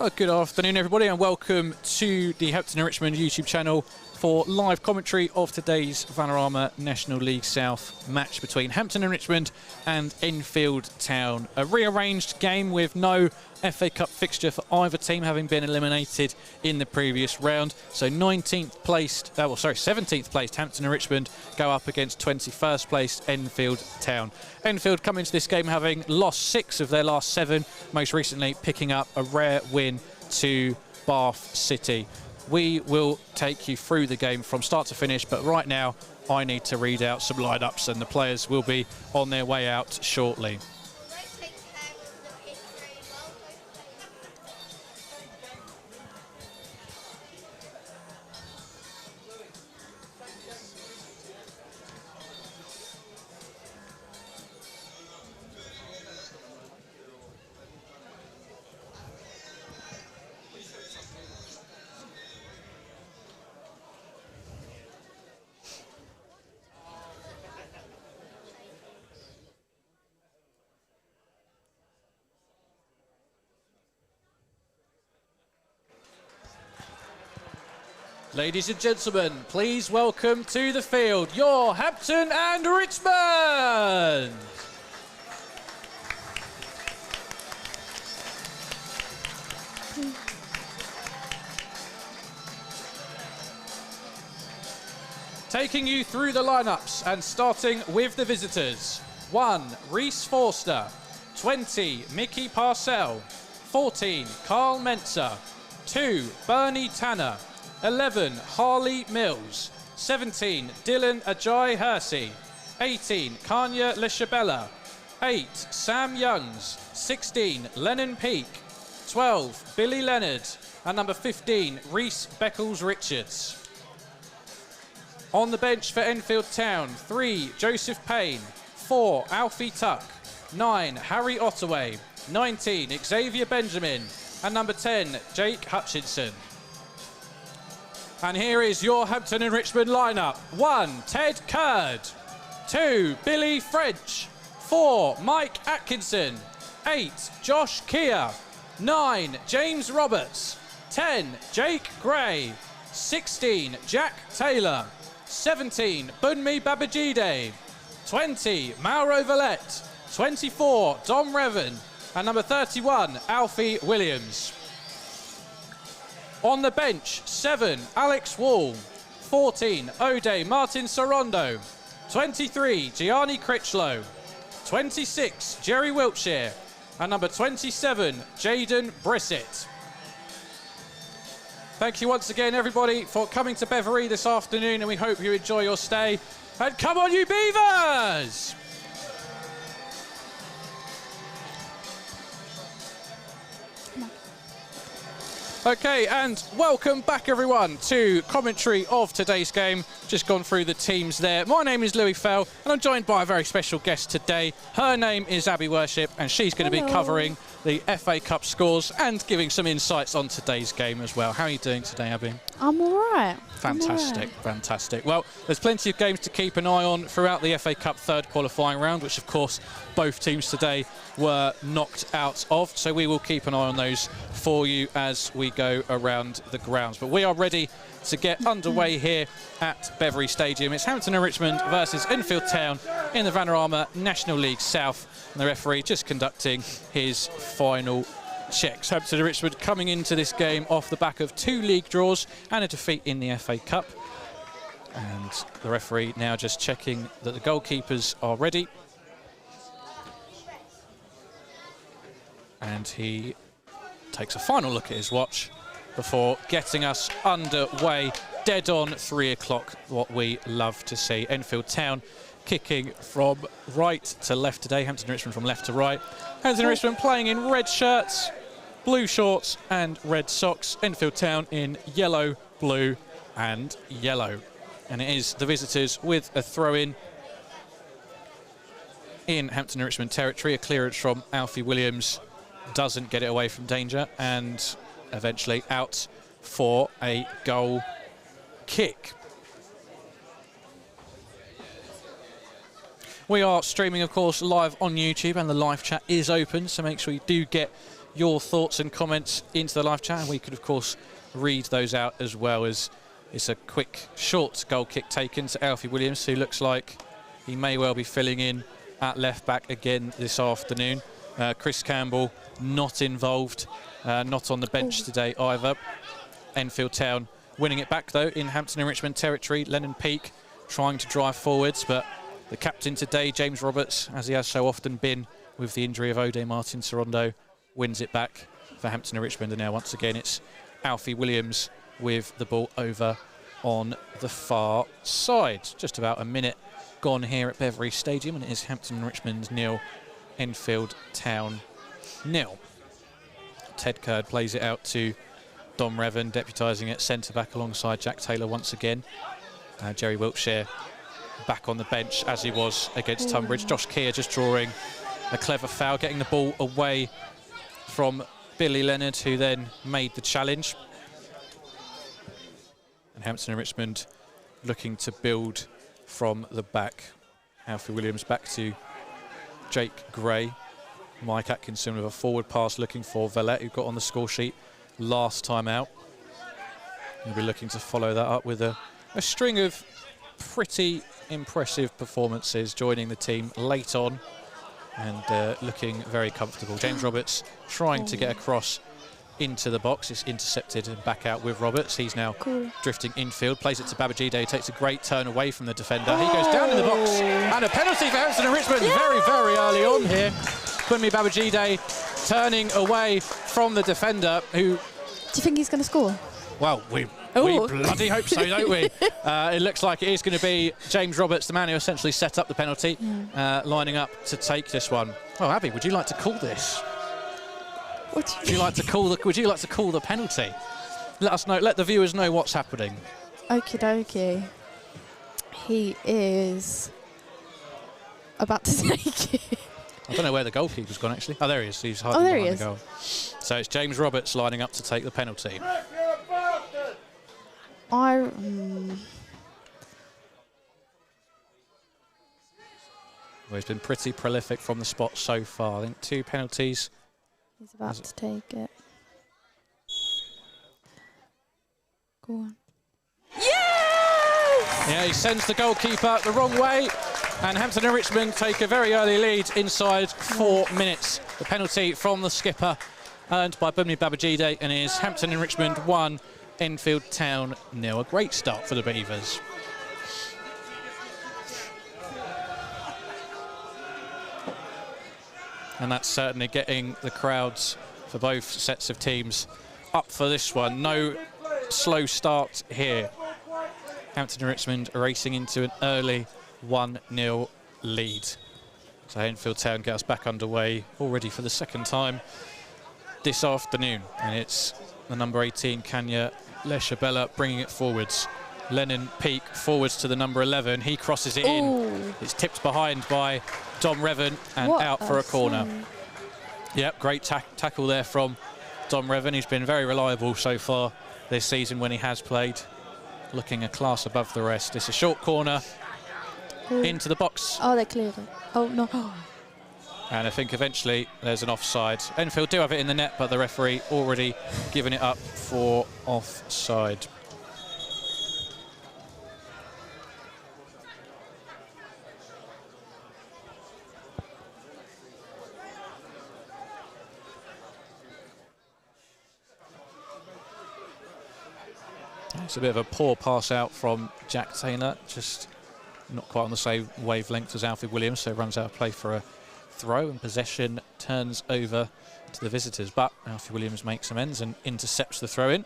Well, good afternoon, everybody, and welcome to the Hampton Richmond YouTube channel for live commentary of today's Vanarama National League South match between Hampton and Richmond and Enfield Town. A rearranged game with no FA Cup fixture for either team, having been eliminated in the previous round. So 17th placed Hampton and Richmond go up against 21st placed Enfield Town. Enfield come into this game having lost 6 of their last 7, most recently picking up a rare win to Bath City. We will take you through the game from start to finish, but right now I need to read out some lineups and the players will be on their way out shortly. Ladies and gentlemen, please welcome to the field your Hampton and Richmond. Taking you through the lineups and starting with the visitors. 1, Reese Forster. 20, Mickey Parcell. 14, Carl Menzer. 2, Bernie Tanner. 11, Harley Mills. 17, Dylan Ajay Hersey. 18, Kanya Leshabella. 8, Sam Youngs. 16, Lennon Peake. 12, Billy Leonard. And number 15, Reese Beckles-Richards. On the bench for Enfield Town, 3, Joseph Payne. 4, Alfie Tuck. 9, Harry Ottaway. 19, Xavier Benjamin. And number 10, Jake Hutchinson. And here is your Hampton and Richmond lineup. 1, Ted Curd. 2, Billy French. 4, Mike Atkinson. 8, Josh Keir. 9, James Roberts. 10, Jake Gray. 16, Jack Taylor. 17, Bunmi Babajide. 20, Mauro Valette. 24, Dom Revan. And number 31, Alfie Williams. On the bench, 7, Alex Wall. 14, Ode Martin Sorondo. 23, Gianni Critchlow. 26, Jerry Wiltshire. And number 27, Jaden Brissett. Thank you once again, everybody, for coming to Beveree this afternoon, and we hope you enjoy your stay. And come on, you Beavers! Okay, and welcome back, everyone, to commentary of today's game. Just gone through the teams there. My name is Louis Fell, and I'm joined by a very special guest today. Her name is Abi Worship, and she's going to be covering the FA Cup scores and giving some insights on today's game as well. How are you doing today, Abi? I'm all right. Fantastic, fantastic. Well, there's plenty of games to keep an eye on throughout the FA Cup third qualifying round, which, of course, both teams today were knocked out of. So we will keep an eye on those for you as we go around the grounds. But we are ready to get underway here at Beveree Stadium. It's Hampton and Richmond versus Enfield Town in the Vanarama National League South. And the referee just conducting his final checks. Hampton and Richmond coming into this game off the back of 2 league draws and a defeat in the FA Cup. And the referee now just checking that the goalkeepers are ready. And he takes a final look at his watch before getting us underway. Dead on 3 o'clock, what we love to see. Enfield Town kicking from right to left today. Hampton Richmond from left to right. Hampton Richmond playing in red shirts, blue shorts and red socks. Enfield Town in yellow, blue and yellow. And it is the visitors with a throw-in in Hampton Richmond territory. A clearance from Alfie Williams doesn't get it away from danger, and eventually out for a goal kick. We are streaming, of course, live on YouTube, and the live chat is open, so make sure you do get your thoughts and comments into the live chat, and we could, of course, read those out as well. As it's a quick, short goal kick taken to Alfie Williams, who looks like he may well be filling in at left back again this afternoon. Chris Campbell not involved, not on the bench today either. Enfield Town winning it back though in Hampton and Richmond territory. Lennon Peake trying to drive forwards, but the captain today, James Roberts, as he has so often been with the injury of Ode Martin Sorondo, wins it back for Hampton and Richmond. And now once again it's Alfie Williams with the ball over on the far side. Just about a minute gone here at Beveree Stadium, and it is Hampton and Richmond 0, Enfield Town 0. Ted Curd plays it out to Dom Revan, deputising at centre-back alongside Jack Taylor once again. Jerry Wiltshire back on the bench as he was against Tunbridge. Josh Keir just drawing a clever foul, getting the ball away from Billy Leonard, who then made the challenge. And Hampton and Richmond looking to build from the back. Alfie Williams back to Jake Gray. Mike Atkinson with a forward pass looking for Valette, who got on the score sheet last time out. He'll be looking to follow that up with a string of pretty impressive performances, joining the team late on and looking very comfortable. James Roberts trying to get across into the box. It's intercepted and back out with Roberts. He's now drifting infield, plays it to Babajide, takes a great turn away from the defender. He goes down in the box, and a penalty for Hampton and Richmond very, very early on here. Bunmi Babajide turning away from the defender, who... Do you think he's going to score? Well, we bloody hope so, don't we? It looks like it is going to be James Roberts, the man who essentially set up the penalty, lining up to take this one. Oh, Abby, would you like to call this? What do you would you like to call the? Would you like to call the penalty? Let us know. Let the viewers know what's happening. Okie dokie. He is about to take it. I don't know where the goalkeeper's gone actually. Oh, there he is. He's hiding behind the goal. So it's James Roberts lining up to take the penalty. Well, he's been pretty prolific from the spot so far. I think 2 penalties. He's about to take it. Go on. Yes! Yeah, he sends the goalkeeper the wrong way, and Hampton and Richmond take a very early lead inside 4 minutes. The penalty from the skipper earned by Bunmi Babajide, and it is Hampton and Richmond 1, Enfield Town 0. A great start for the Beavers. And that's certainly getting the crowds for both sets of teams up for this one. No slow start here. Hampton and Richmond racing into an early 1-0 lead. So Enfield Town get us back underway already for the second time this afternoon. And it's the number 18, Kanya Leshabella, bringing it forwards. Lennon Peake forwards to the number 11. He crosses it in. It's tipped behind by Dom Revan and out for a corner. Yep, great tackle there from Dom Revan. He's been very reliable so far this season when he has played, looking a class above the rest. It's a short corner into the box. Oh, they cleared it. Oh, no. And I think eventually there's an offside. Enfield do have it in the net, but the referee already given it up for offside. It's a bit of a poor pass out from Jack Taylor, just not quite on the same wavelength as Alfie Williams, so runs out of play for a throw, and possession turns over to the visitors. But Alfie Williams makes amends and intercepts the throw-in.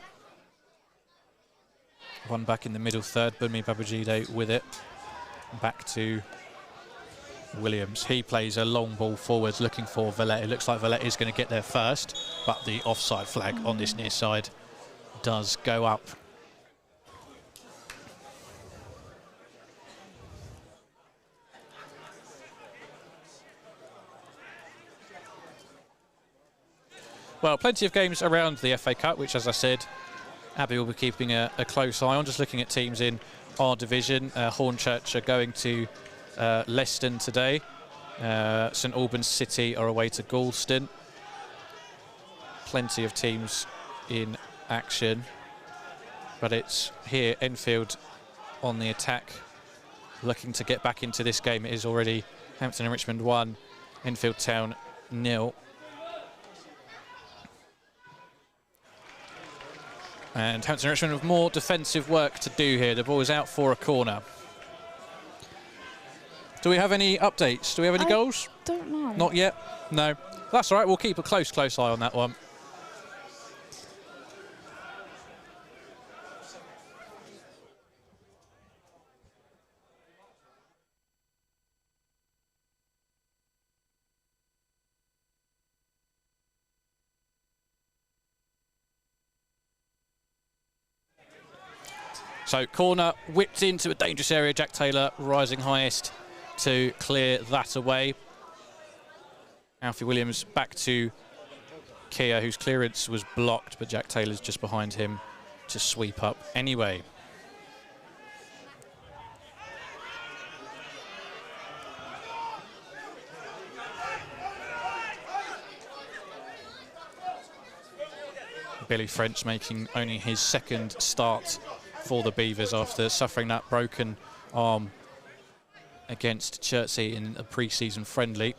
One back in the middle third, Bunmi Babajide with it. Back to Williams. He plays a long ball forwards looking for Valette. It looks like Valette is going to get there first, but the offside flag on this near side does go up. Well, plenty of games around the FA Cup, which, as I said, Abby will be keeping a close eye on. Just looking at teams in our division, Hornchurch are going to Leicester today. St Albans City are away to Galston. plenty of teams in action. But it's here, Enfield on the attack, looking to get back into this game. It is already Hampton and Richmond 1, Enfield Town 0. And Hampton and Richmond with more defensive work to do here. The ball is out for a corner. Do we have any updates? Do we have any goals? Don't know. Not yet? No. That's all right. We'll keep a close eye on that one. So corner whipped into a dangerous area. Jack Taylor rising highest to clear that away. Alfie Williams back to Kia, whose clearance was blocked, but Jack Taylor's just behind him to sweep up anyway. Billy French making only his second start for the Beavers after suffering that broken arm against Chertsey in a pre-season friendly.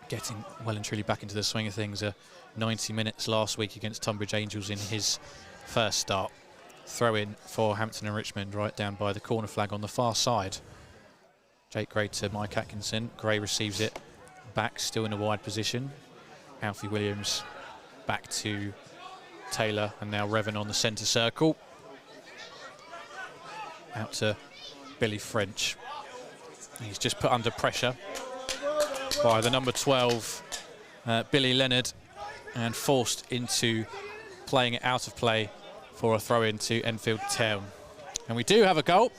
Getting well and truly back into the swing of things. 90 minutes last week against Tunbridge Angels in his first start. Throw in for Hampton and Richmond right down by the corner flag on the far side. Jake Gray to Mike Atkinson. Gray receives it back, still in a wide position. Alfie Williams back to Taylor, and now Revan on the centre circle. Out to Billy French. He's just put under pressure by the number 12, Billy Leonard, and forced into playing it out of play for a throw-in to Enfield Town. And we do have a goal.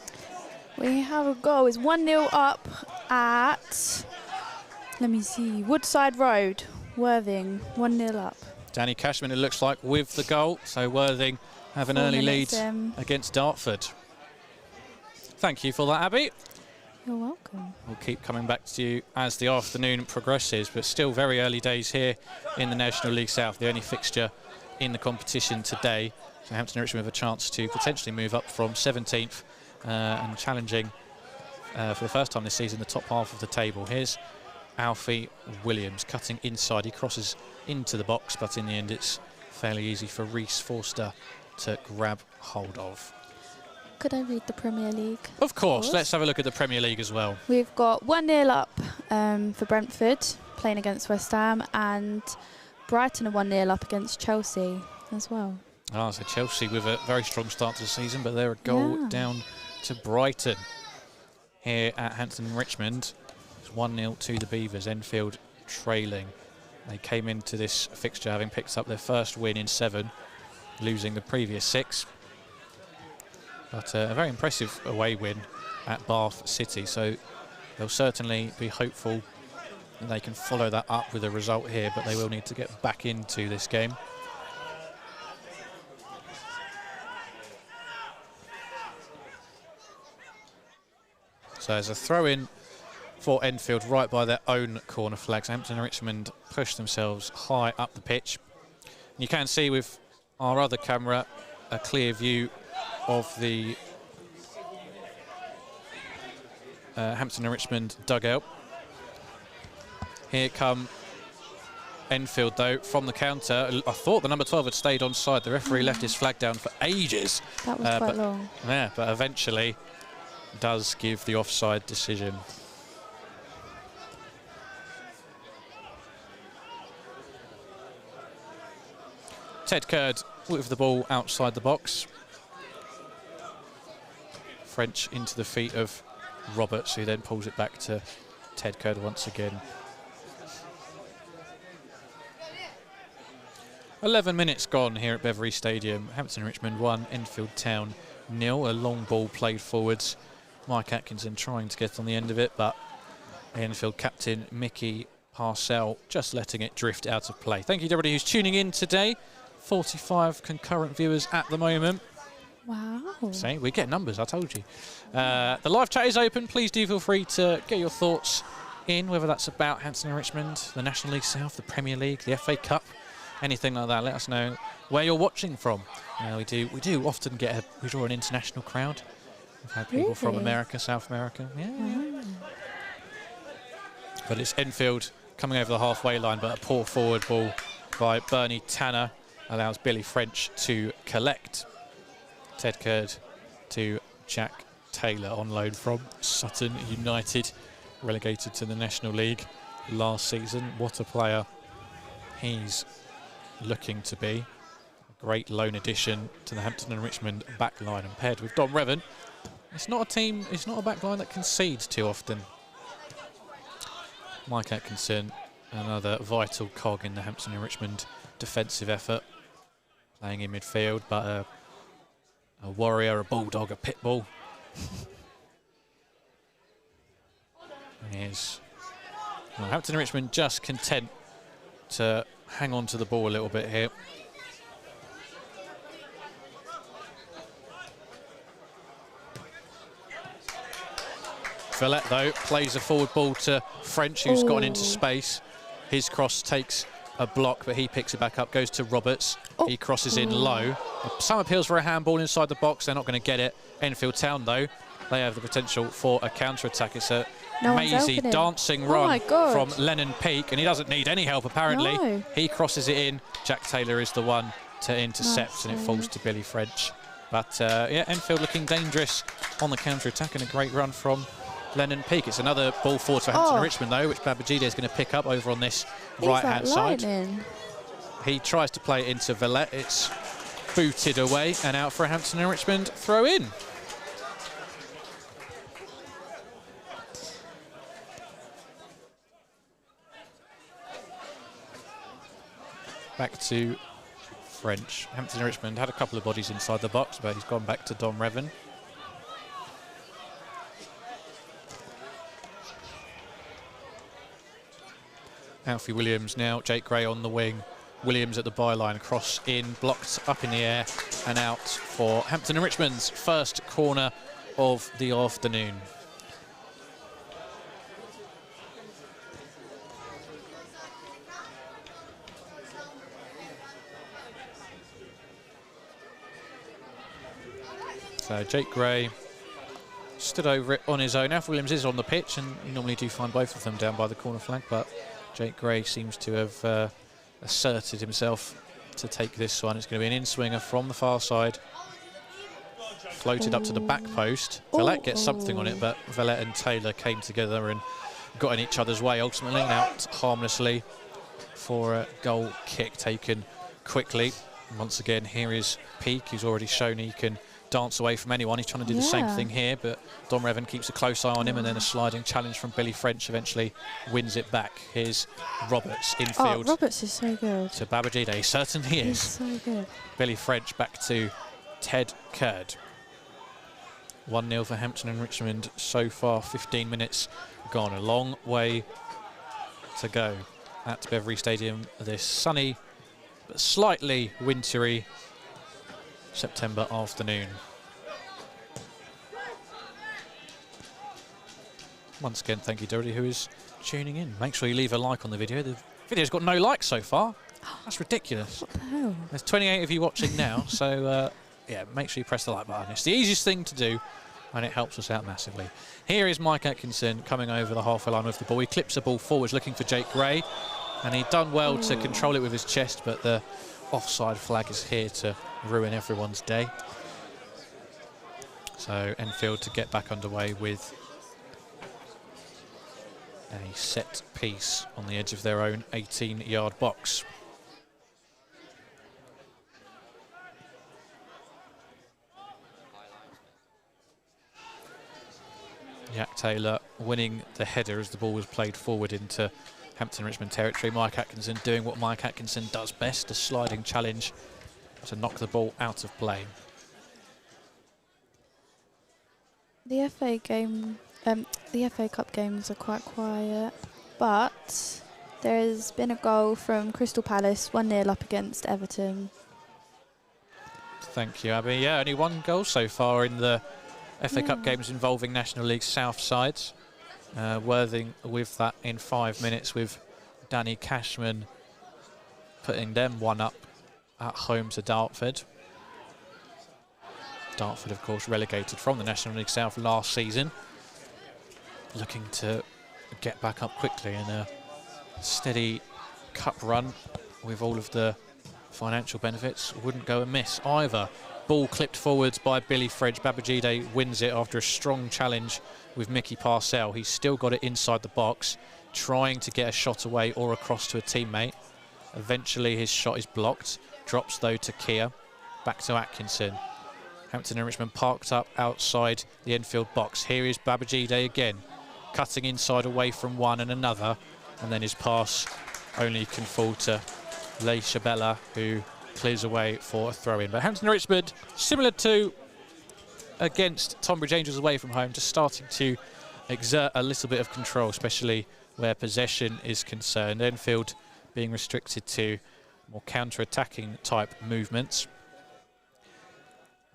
We have a goal. It's 1-0 up at, let me see, Woodside Road, Worthing, 1-0 up. Danny Cashman, it looks like, with the goal. So Worthing have an early lead against Dartford. Thank you for that, Abby. You're welcome. We'll keep coming back to you as the afternoon progresses, but still very early days here in the National League South, the only fixture in the competition today. So Hampton and Richmond have a chance to potentially move up from 17th and challenging for the first time this season the top half of the table. Here's Alfie Williams cutting inside. He crosses into the box, but in the end it's fairly easy for Reese Forster to grab hold of. Could I read the Premier League? Of course. Let's have a look at the Premier League as well. We've got 1-0 up for Brentford, playing against West Ham, and Brighton are 1-0 up against Chelsea as well. Ah, so Chelsea with a very strong start to the season, but they're a goal down to Brighton. Here at Hampton Richmond, it's 1-0 to the Beavers. Enfield trailing. They came into this fixture having picked up their first win in 7, losing the previous 6. But a very impressive away win at Bath City, so they'll certainly be hopeful that they can follow that up with a result here, but they will need to get back into this game. So there's a throw-in for Enfield right by their own corner flags. Hampton and Richmond push themselves high up the pitch. And you can see with our other camera a clear view of the Hampton and Richmond dugout. Here come Enfield though from the counter. I thought the number 12 had stayed on side. The referee left his flag down for ages. That was quite long. Yeah, but eventually does give the offside decision. Ted Curd with the ball outside the box. French into the feet of Roberts, who then pulls it back to Ted Curd once again. 11 minutes gone here at Beveree Stadium. Hampton Richmond 1, Enfield Town 0. A long ball played forwards. Mike Atkinson trying to get on the end of it, but Enfield captain Mickey Parcell just letting it drift out of play. Thank you to everybody who's tuning in today. 45 concurrent viewers at the moment. Wow. See, we get numbers, I told you. The live chat is open. Please do feel free to get your thoughts in, whether that's about Hampton and Richmond, the National League South, the Premier League, the FA Cup, anything like that, let us know where you're watching from. We do often we draw an international crowd. We've had people from America, South America. Yeah. But it's Enfield coming over the halfway line, but a poor forward ball by Bernie Tanner allows Billy French to collect. Ted Curd to Jack Taylor on loan from Sutton United, relegated to the National League last season. What a player he's looking to be. A great loan addition to the Hampton and Richmond back line, and paired with Don Revan. It's not a back line that concedes too often. Mike Atkinson, another vital cog in the Hampton and Richmond defensive effort, playing in midfield, but a warrior, a bulldog, a pit bull. Hampton and Richmond just content to hang on to the ball a little bit here. Villette, though, plays a forward ball to French, who's gone into space. His cross takes a block, but he picks it back up, goes to Roberts. He crosses in low. Some appeals for a handball inside the box. They're not going to get it. Enfield Town, though, they have the potential for a counter-attack. It's a mazy dancing run from Lennon Peake, and he doesn't need any help, apparently. No. He crosses it in. Jack Taylor is the one to intercept, and it falls to Billy French. But, yeah, Enfield looking dangerous on the counter-attack, and a great run from Lennon Peake. It's another ball forward to Hampton Richmond, though, which Babajide is going to pick up over on this right-hand side. He tries to play it into Villette. It's booted away and out for a Hampton and Richmond throw in. Back to French. Hampton and Richmond had a couple of bodies inside the box, but he's gone back to Don Revan. Alfie Williams now, Jake Gray on the wing. Williams at the byline, cross in, blocked up in the air and out for Hampton and Richmond's first corner of the afternoon. So Jake Gray stood over it on his own. Alfie Williams is on the pitch, and you normally do find both of them down by the corner flag, but Jake Gray seems to have asserted himself to take this one. It's going to be an in-swinger from the far side. Floated up to the back post. Villette gets something on it, but Villette and Taylor came together and got in each other's way, ultimately, out harmlessly for a goal kick taken quickly. And once again, here is Peake, who's already shown he can dance away from anyone. He's trying to do the same thing here, but Don Revan keeps a close eye on him, and then a sliding challenge from Billy French eventually wins it back. Here's Roberts infield. Roberts is so good. To Babajide, he certainly is. He's so good. Billy French back to Ted Curd. 1-0 for Hampton and Richmond so far, 15 minutes gone. A long way to go at Beveree Stadium this sunny but slightly wintry September afternoon. Once again, thank you to everybody who is tuning in. Make sure you leave a like on the video. The video's got no likes so far. That's ridiculous. What the hell? There's 28 of you watching now, so yeah, make sure you press the like button. It's the easiest thing to do, and it helps us out massively. Here is Mike Atkinson coming over the halfway line with the ball. He clips the ball forwards, looking for Jake Gray, and he'd done well to control it with his chest, but the offside flag is here to ruin everyone's day. So Enfield to get back underway with a set piece on the edge of their own 18-yard box. Jack Taylor winning the header as the ball was played forward into Hampton Richmond territory. Mike Atkinson doing what Mike Atkinson does best, a sliding challenge to knock the ball out of play. The FA game, the FA Cup games are quite quiet, but there has been a goal from Crystal Palace, 1-0 up against Everton. Thank you, Abi. Yeah, only one goal so far in the FA Cup games involving National League South sides. Worthing with that in 5 minutes, with Danny Cashman putting them 1 up at home to Dartford. Dartford, of course, relegated from the National League South last season. Looking to get back up quickly in a steady cup run with all of the financial benefits. Wouldn't go amiss either. Ball clipped forwards by Billy French. Babajide wins it after a strong challenge with Mickey Parcell. He's still got it inside the box, trying to get a shot away or across to a teammate. Eventually his shot is blocked. Drops though to Keir. Back to Atkinson. Hampton and Richmond parked up outside the Enfield box. Here is Babajide again, cutting inside away from one and another, and then his pass only can fall to Le Chabella, who clears away for a throw-in. But Hampton Richmond, similar to against Tonbridge Angels away from home, just starting to exert a little bit of control, especially where possession is concerned. Enfield being restricted to more counter-attacking type movements.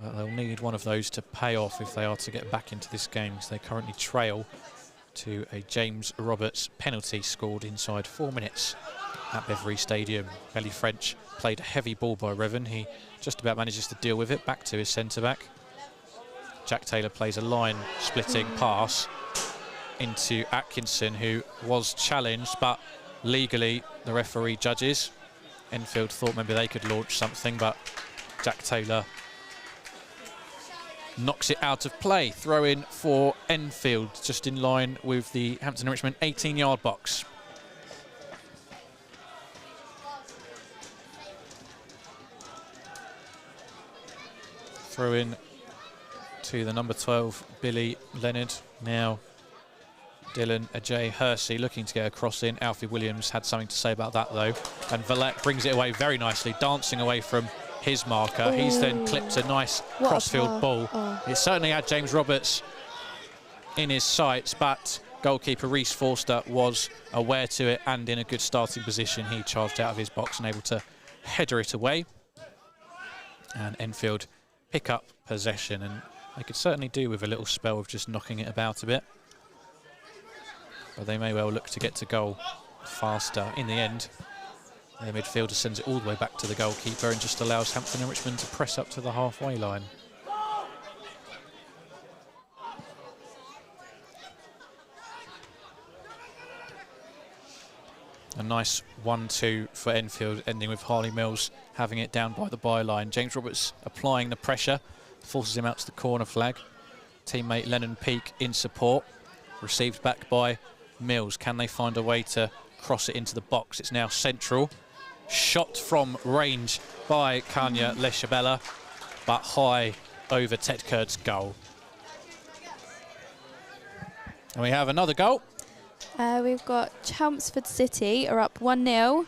Well, they'll need one of those to pay off if they are to get back into this game, because they currently trail to a James Roberts penalty scored inside 4 minutes at Beveree Stadium. Belly French played a heavy ball by Revan. He just about manages to deal with it. Back to his centre-back. Jack Taylor plays a line-splitting pass into Atkinson, who was challenged, but legally the referee judges. Enfield thought maybe they could launch something, but Jack Taylor knocks it out of play. Throw in for Enfield, just in line with the Hampton and Richmond 18-yard box. Throw in to the number 12, Billy Leonard. Now Dylan Ajay Hersey looking to get a cross in. Alfie Williams had something to say about that though. And Valette brings it away very nicely, dancing away from his marker. Ooh. He's then clipped a nice crossfield ball. It certainly had James Roberts in his sights, but goalkeeper Reece Forster was aware to it and in a good starting position. He charged out of his box and able to header it away. And Enfield pick up possession, and they could certainly do with a little spell of just knocking it about a bit. But they may well look to get to goal faster. In the end, their midfielder sends it all the way back to the goalkeeper and just allows Hampton and Richmond to press up to the halfway line. A nice 1-2 for Enfield, ending with Harley Mills having it down by the byline. James Roberts applying the pressure, forces him out to the corner flag. Teammate Lennon Peake in support, received back by Mills. Can they find a way to cross it into the box? It's now central. Shot from range by Kanya Lechabella, but high over Ted Kurt's goal. And we have another goal. We've got Chelmsford City are up 1-0.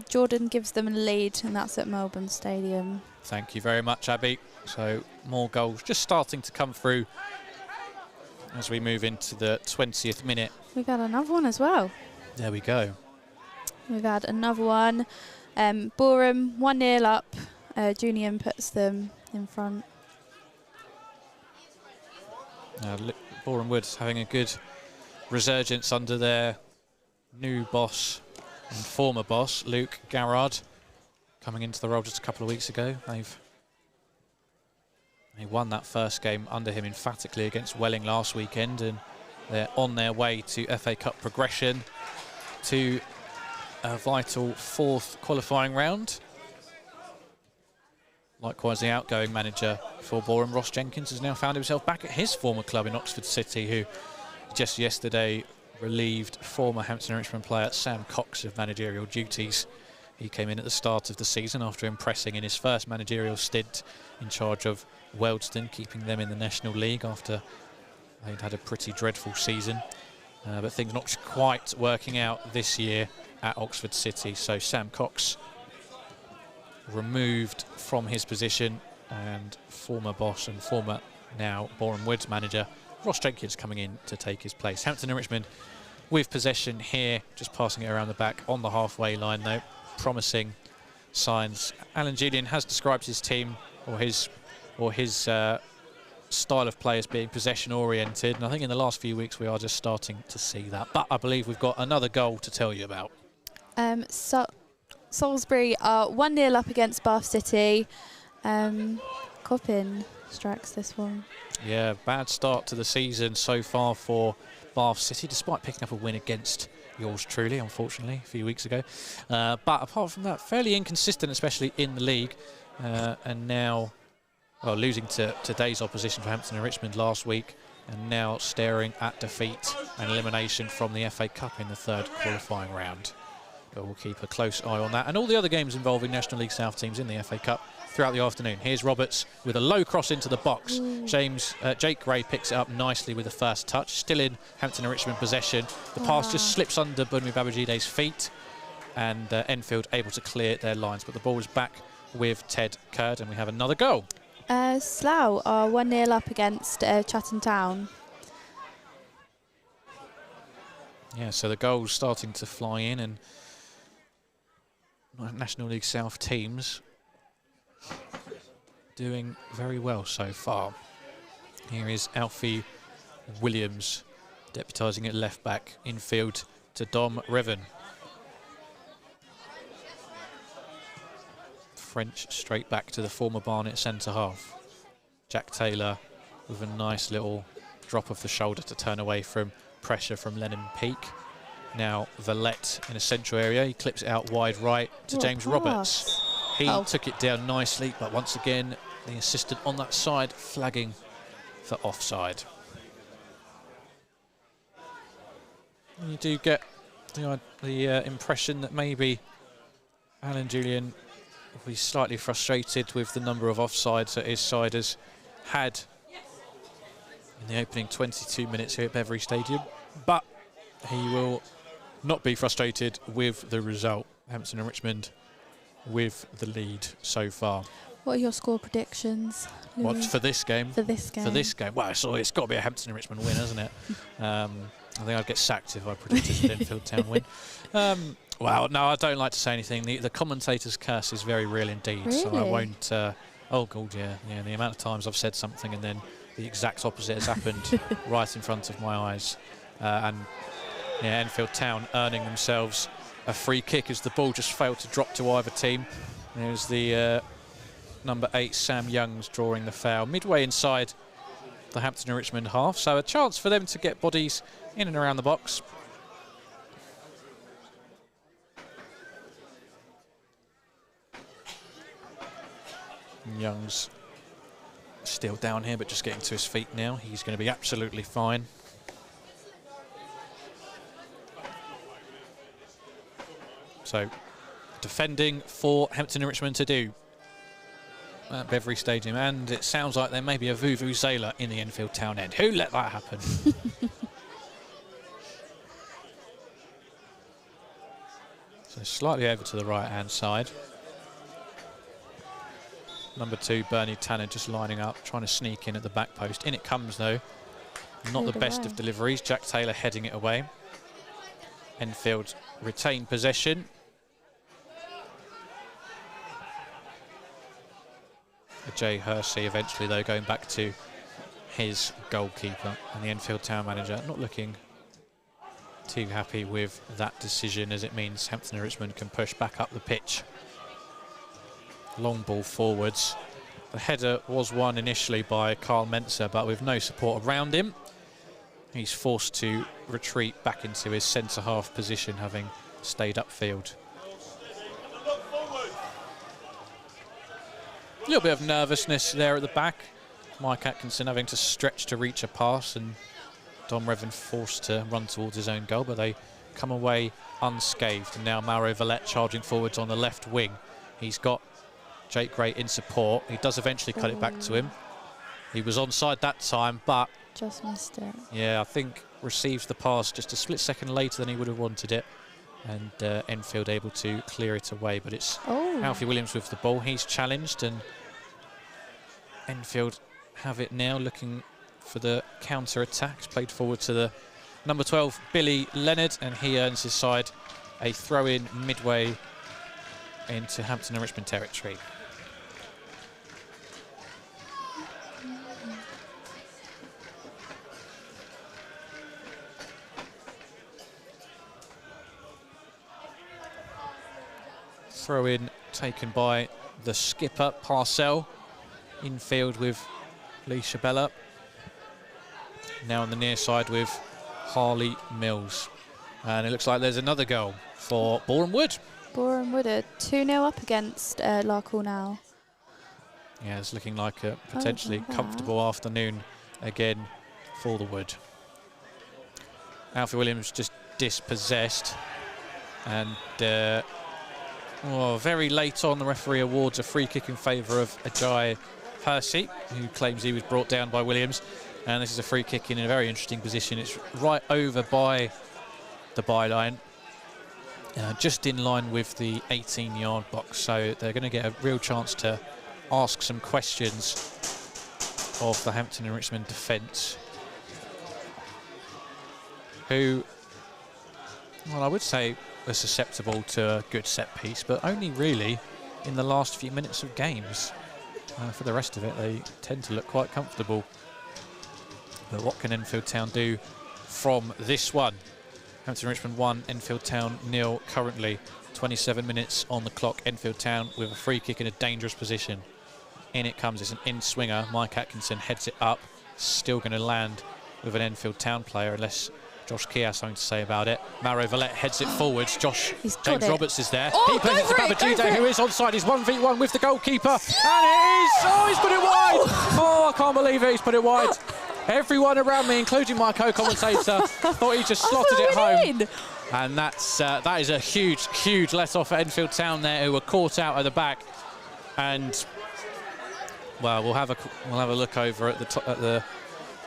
Jordan gives them a lead, and that's at Melbourne Stadium. Thank you very much, Abby. So more goals just starting to come through as we move into the 20th minute. We've had another one as well. There we go. We've had another one. Boreham 1-0 up. Junior puts them in front. Boreham Wood having a good resurgence under their new boss and former boss, Luke Garrard, coming into the role just a couple of weeks ago. They won that first game under him emphatically against Welling last weekend, and they're on their way to FA Cup progression to a vital 4th qualifying round. Likewise, the outgoing manager for Boreham, Ross Jenkins, has now found himself back at his former club in Oxford City, who just yesterday relieved former Hampton Richmond player Sam Cox of managerial duties. He came in at the start of the season after impressing in his first managerial stint in charge of Wealdstone, keeping them in the National League after they'd had a pretty dreadful season. But things not quite working out this year at Oxford City. So Sam Cox removed from his position, and former boss and former now Boreham Woods manager Ross Jenkins coming in to take his place. Hampton and Richmond with possession here, just passing it around the back on the halfway line though. Promising signs. Alan Julian has described his team or his style of play as being possession oriented, and I think in the last few weeks we are just starting to see that. But I believe we've got another goal to tell you about. Salisbury are 1-0 up against Bath City. Coppin strikes this one. Yeah, bad start to the season so far for Bath City, despite picking up a win against yours truly, unfortunately, a few weeks ago. But apart from that, fairly inconsistent, especially in the league. And now, well, losing to today's opposition for Hampton and Richmond last week, and now staring at defeat and elimination from the FA Cup in the third qualifying round. But we'll keep a close eye on that and all the other games involving National League South teams in the FA Cup throughout the afternoon. Here's Roberts with a low cross into the box. Jake Gray picks it up nicely with the first touch. Still in Hampton and Richmond possession. The pass just slips under Bunmi Babajide's feet, and Enfield able to clear their lines. But the ball is back with Ted Curd, and we have another goal. Slough are 1-0 up against Chatham Town. Yeah, so the goals starting to fly in, and National League South teams doing very well so far. Here is Alfie Williams deputising at left back, infield to Dom Revan. French straight back to the former Barnet centre half. Jack Taylor with a nice little drop of the shoulder to turn away from pressure from Lennon Peak. Now Valette in a central area, he clips it out wide right to James Roberts. He took it down nicely, but once again the assistant on that side flagging for offside. You do get the impression that maybe Alan Julian will be slightly frustrated with the number of offsides that his side has had in the opening 22 minutes here at Beveree Stadium, but he will not be frustrated with the result. Hampton and Richmond with the lead so far. What are your score predictions, Louis? What's for this game? For this game. For this game. Well, so it's got to be a Hampton and Richmond win, hasn't it? I think I'd get sacked if I predicted an Enfield Town win. Well, no, I don't like to say anything. The commentator's curse is very real indeed. Really? So I won't. Oh, God, yeah. The amount of times I've said something and then the exact opposite has happened right in front of my eyes. And yeah, Enfield Town earning themselves a free kick as the ball just failed to drop to either team. There's the number 8, Sam Youngs, drawing the foul midway inside the Hampton and Richmond half. So a chance for them to get bodies in and around the box. Youngs still down here, but just getting to his feet now. He's going to be absolutely fine. So defending for Hampton and Richmond to do at Beveree Stadium, and it sounds like there may be a vuvuzela in the Enfield Town end. Who let that happen? So slightly over to the right-hand side. Number 2, Bernie Tanner, just lining up, trying to sneak in at the back post. In it comes, though. Not the best of deliveries. Jack Taylor heading it away. Enfield retain possession. Jay Hersey eventually, though, going back to his goalkeeper, and the Enfield Town manager not looking too happy with that decision, as it means Hampton and Richmond can push back up the pitch. Long ball forwards. The header was won initially by Carl Menzer, but with no support around him, he's forced to retreat back into his centre-half position, having stayed upfield. A little bit of nervousness there at the back. Mike Atkinson having to stretch to reach a pass, and Dom Revan forced to run towards his own goal, but they come away unscathed. And now Mauro Valette charging forwards on the left wing. He's got Jake Gray in support. He does eventually cut it back to him. He was onside that time, but just missed it. Yeah, I think receives the pass just a split second later than he would have wanted it, and Enfield able to clear it away. But it's Alfie Williams with the ball. He's challenged, and Enfield have it now, looking for the counter-attack. Played forward to the number 12, Billy Leonard, and he earns his side a throw-in midway into Hampton and Richmond territory. throw in taken by the skipper, Parcell. Infield with Lee Shabella. Now on the near side with Harley Mills. And it looks like there's another goal for Boreham Wood. Boreham Wood are 2-0 up against Larkhall now. Yeah, it's looking like a potentially comfortable afternoon again for the Wood. Alfie Williams just dispossessed. And very late on, the referee awards a free kick in favour of Ajay Percy, who claims he was brought down by Williams. And this is a free kick in a very interesting position. It's right over by the byline, just in line with the 18-yard box. So they're going to get a real chance to ask some questions of the Hampton and Richmond defence, who, well, I would say are susceptible to a good set piece, but only really in the last few minutes of games. For the rest of it, they tend to look quite comfortable. But what can Enfield Town do from this one? Hampton Richmond 1, Enfield Town 0 currently. 27 minutes on the clock. Enfield Town with a free kick in a dangerous position. In it comes, it's an in-swinger. Mike Atkinson heads it up. Still going to land with an Enfield Town player unless Josh Key has something to say about it. Maro Valette heads it forwards. James Roberts is there. He plays it to Babajide, who is onside. He's 1v1 with the goalkeeper. And it is! Oh, he's put it wide! Oh, I can't believe it. He's put it wide. Everyone around me, including my co-commentator, thought he just slotted it home. And that is a huge, huge let-off at Enfield Town there, who were caught out at the back. And, well, we'll have a look over at the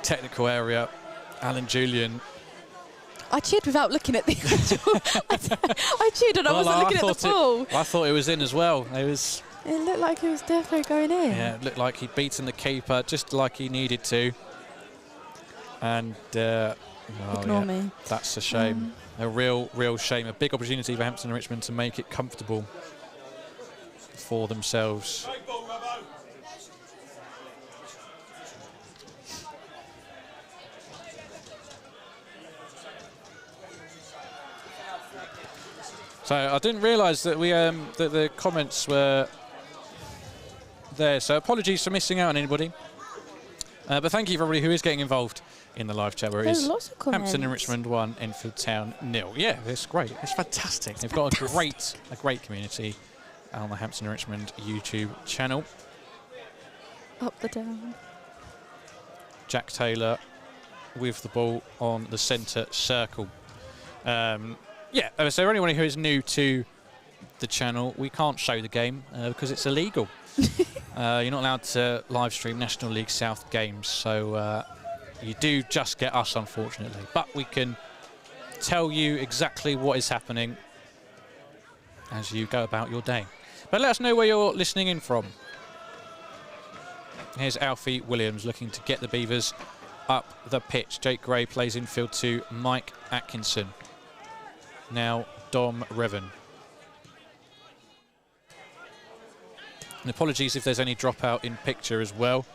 technical area. Alan Julian. I cheered without looking at the I cheered and I wasn't looking at the ball. I thought it was in as well. It looked like it was definitely going in. Yeah, it looked like he'd beaten the keeper just like he needed to. And ignore me. That's a shame. A real shame. A big opportunity for Hampton and Richmond to make it comfortable for themselves. So I didn't realise that that the comments were there. So apologies for missing out on anybody. But thank you for everybody who is getting involved in the live chat, where it is lots of comments. Hampton and Richmond 1, Enfield Town 0. Yeah, it's great. It's fantastic. They've got a great community on the Hampton and Richmond YouTube channel. Up the down. Jack Taylor with the ball on the centre circle. So anyone who is new to the channel, we can't show the game because it's illegal. You're not allowed to live stream National League South games, so you do just get us, unfortunately. But we can tell you exactly what is happening as you go about your day. But let us know where you're listening in from. Here's Alfie Williams looking to get the Beavers up the pitch. Jake Gray plays infield to Mike Atkinson. Now Dom Revan. And apologies if there's any dropout in picture as well.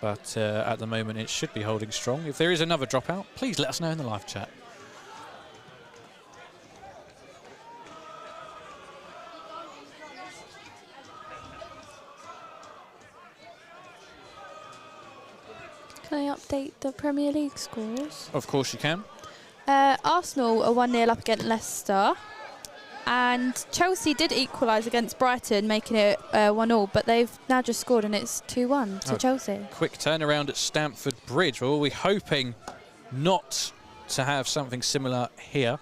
But at the moment it should be holding strong. If there is another dropout, please let us know in the live chat. Can I update the Premier League scores? Of course you can. Arsenal are 1-0 up against Leicester. And Chelsea did equalise against Brighton, making it 1-1, but they've now just scored and it's 2-1 to Chelsea. Quick turnaround at Stamford Bridge. Well, we're hoping not to have something similar here,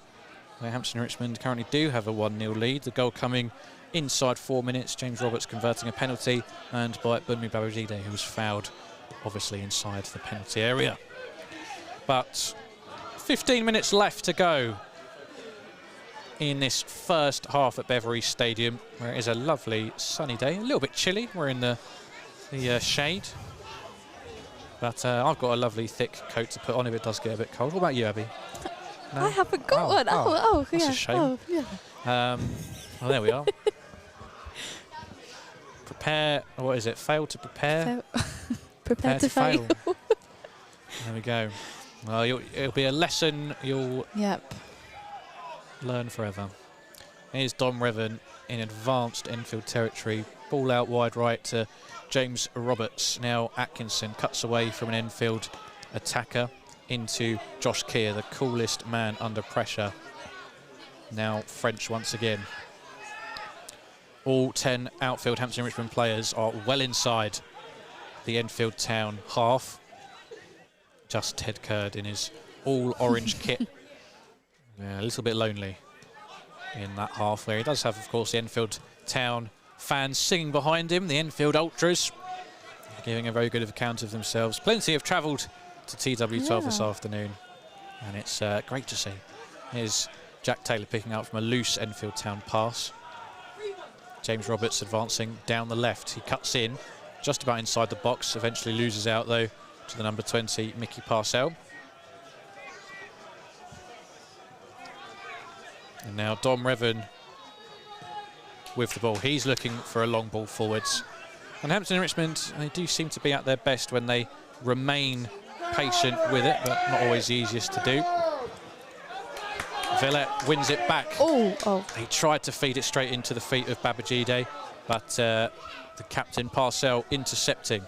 where Hampton and Richmond currently do have a 1-0 lead. The goal coming inside 4 minutes. James Roberts converting a penalty, and by Bunmi Babajide, who was fouled, obviously, inside the penalty area. But 15 minutes left to go in this first half at Beveree Stadium, where it is a lovely sunny day. A little bit chilly. We're in the shade. But I've got a lovely thick coat to put on if it does get a bit cold. What about you, Abby? No? I haven't got one. That's yeah. a shame. Oh, yeah. Well, there we are. Prepare, what is it? Fail to prepare? Prepare to fail. There we go. Well, it'll be a lesson you'll learn forever. Here's Dom Revan in advanced Enfield territory. Ball out wide right to James Roberts. Now Atkinson cuts away from an Enfield attacker into Josh Keir, the coolest man under pressure. Now French once again. All 10 outfield Hampton Richmond players are well inside the Enfield Town half. Just Ted Curd in his all-orange kit. Yeah, a little bit lonely in that half, where he does have, of course, the Enfield Town fans singing behind him, the Enfield Ultras, giving a very good account of themselves. Plenty have travelled to TW12 this afternoon, and it's great to see. Here's Jack Taylor picking up from a loose Enfield Town pass. James Roberts advancing down the left. He cuts in, just about inside the box, eventually loses out, though, to the number 20, Mickey Parcell. And now Dom Revan with the ball. He's looking for a long ball forwards. And Hampton Richmond, they do seem to be at their best when they remain patient with it, but not always the easiest to do. Villette wins it back. Oh. He tried to feed it straight into the feet of Babajide, but the captain Parcell intercepting.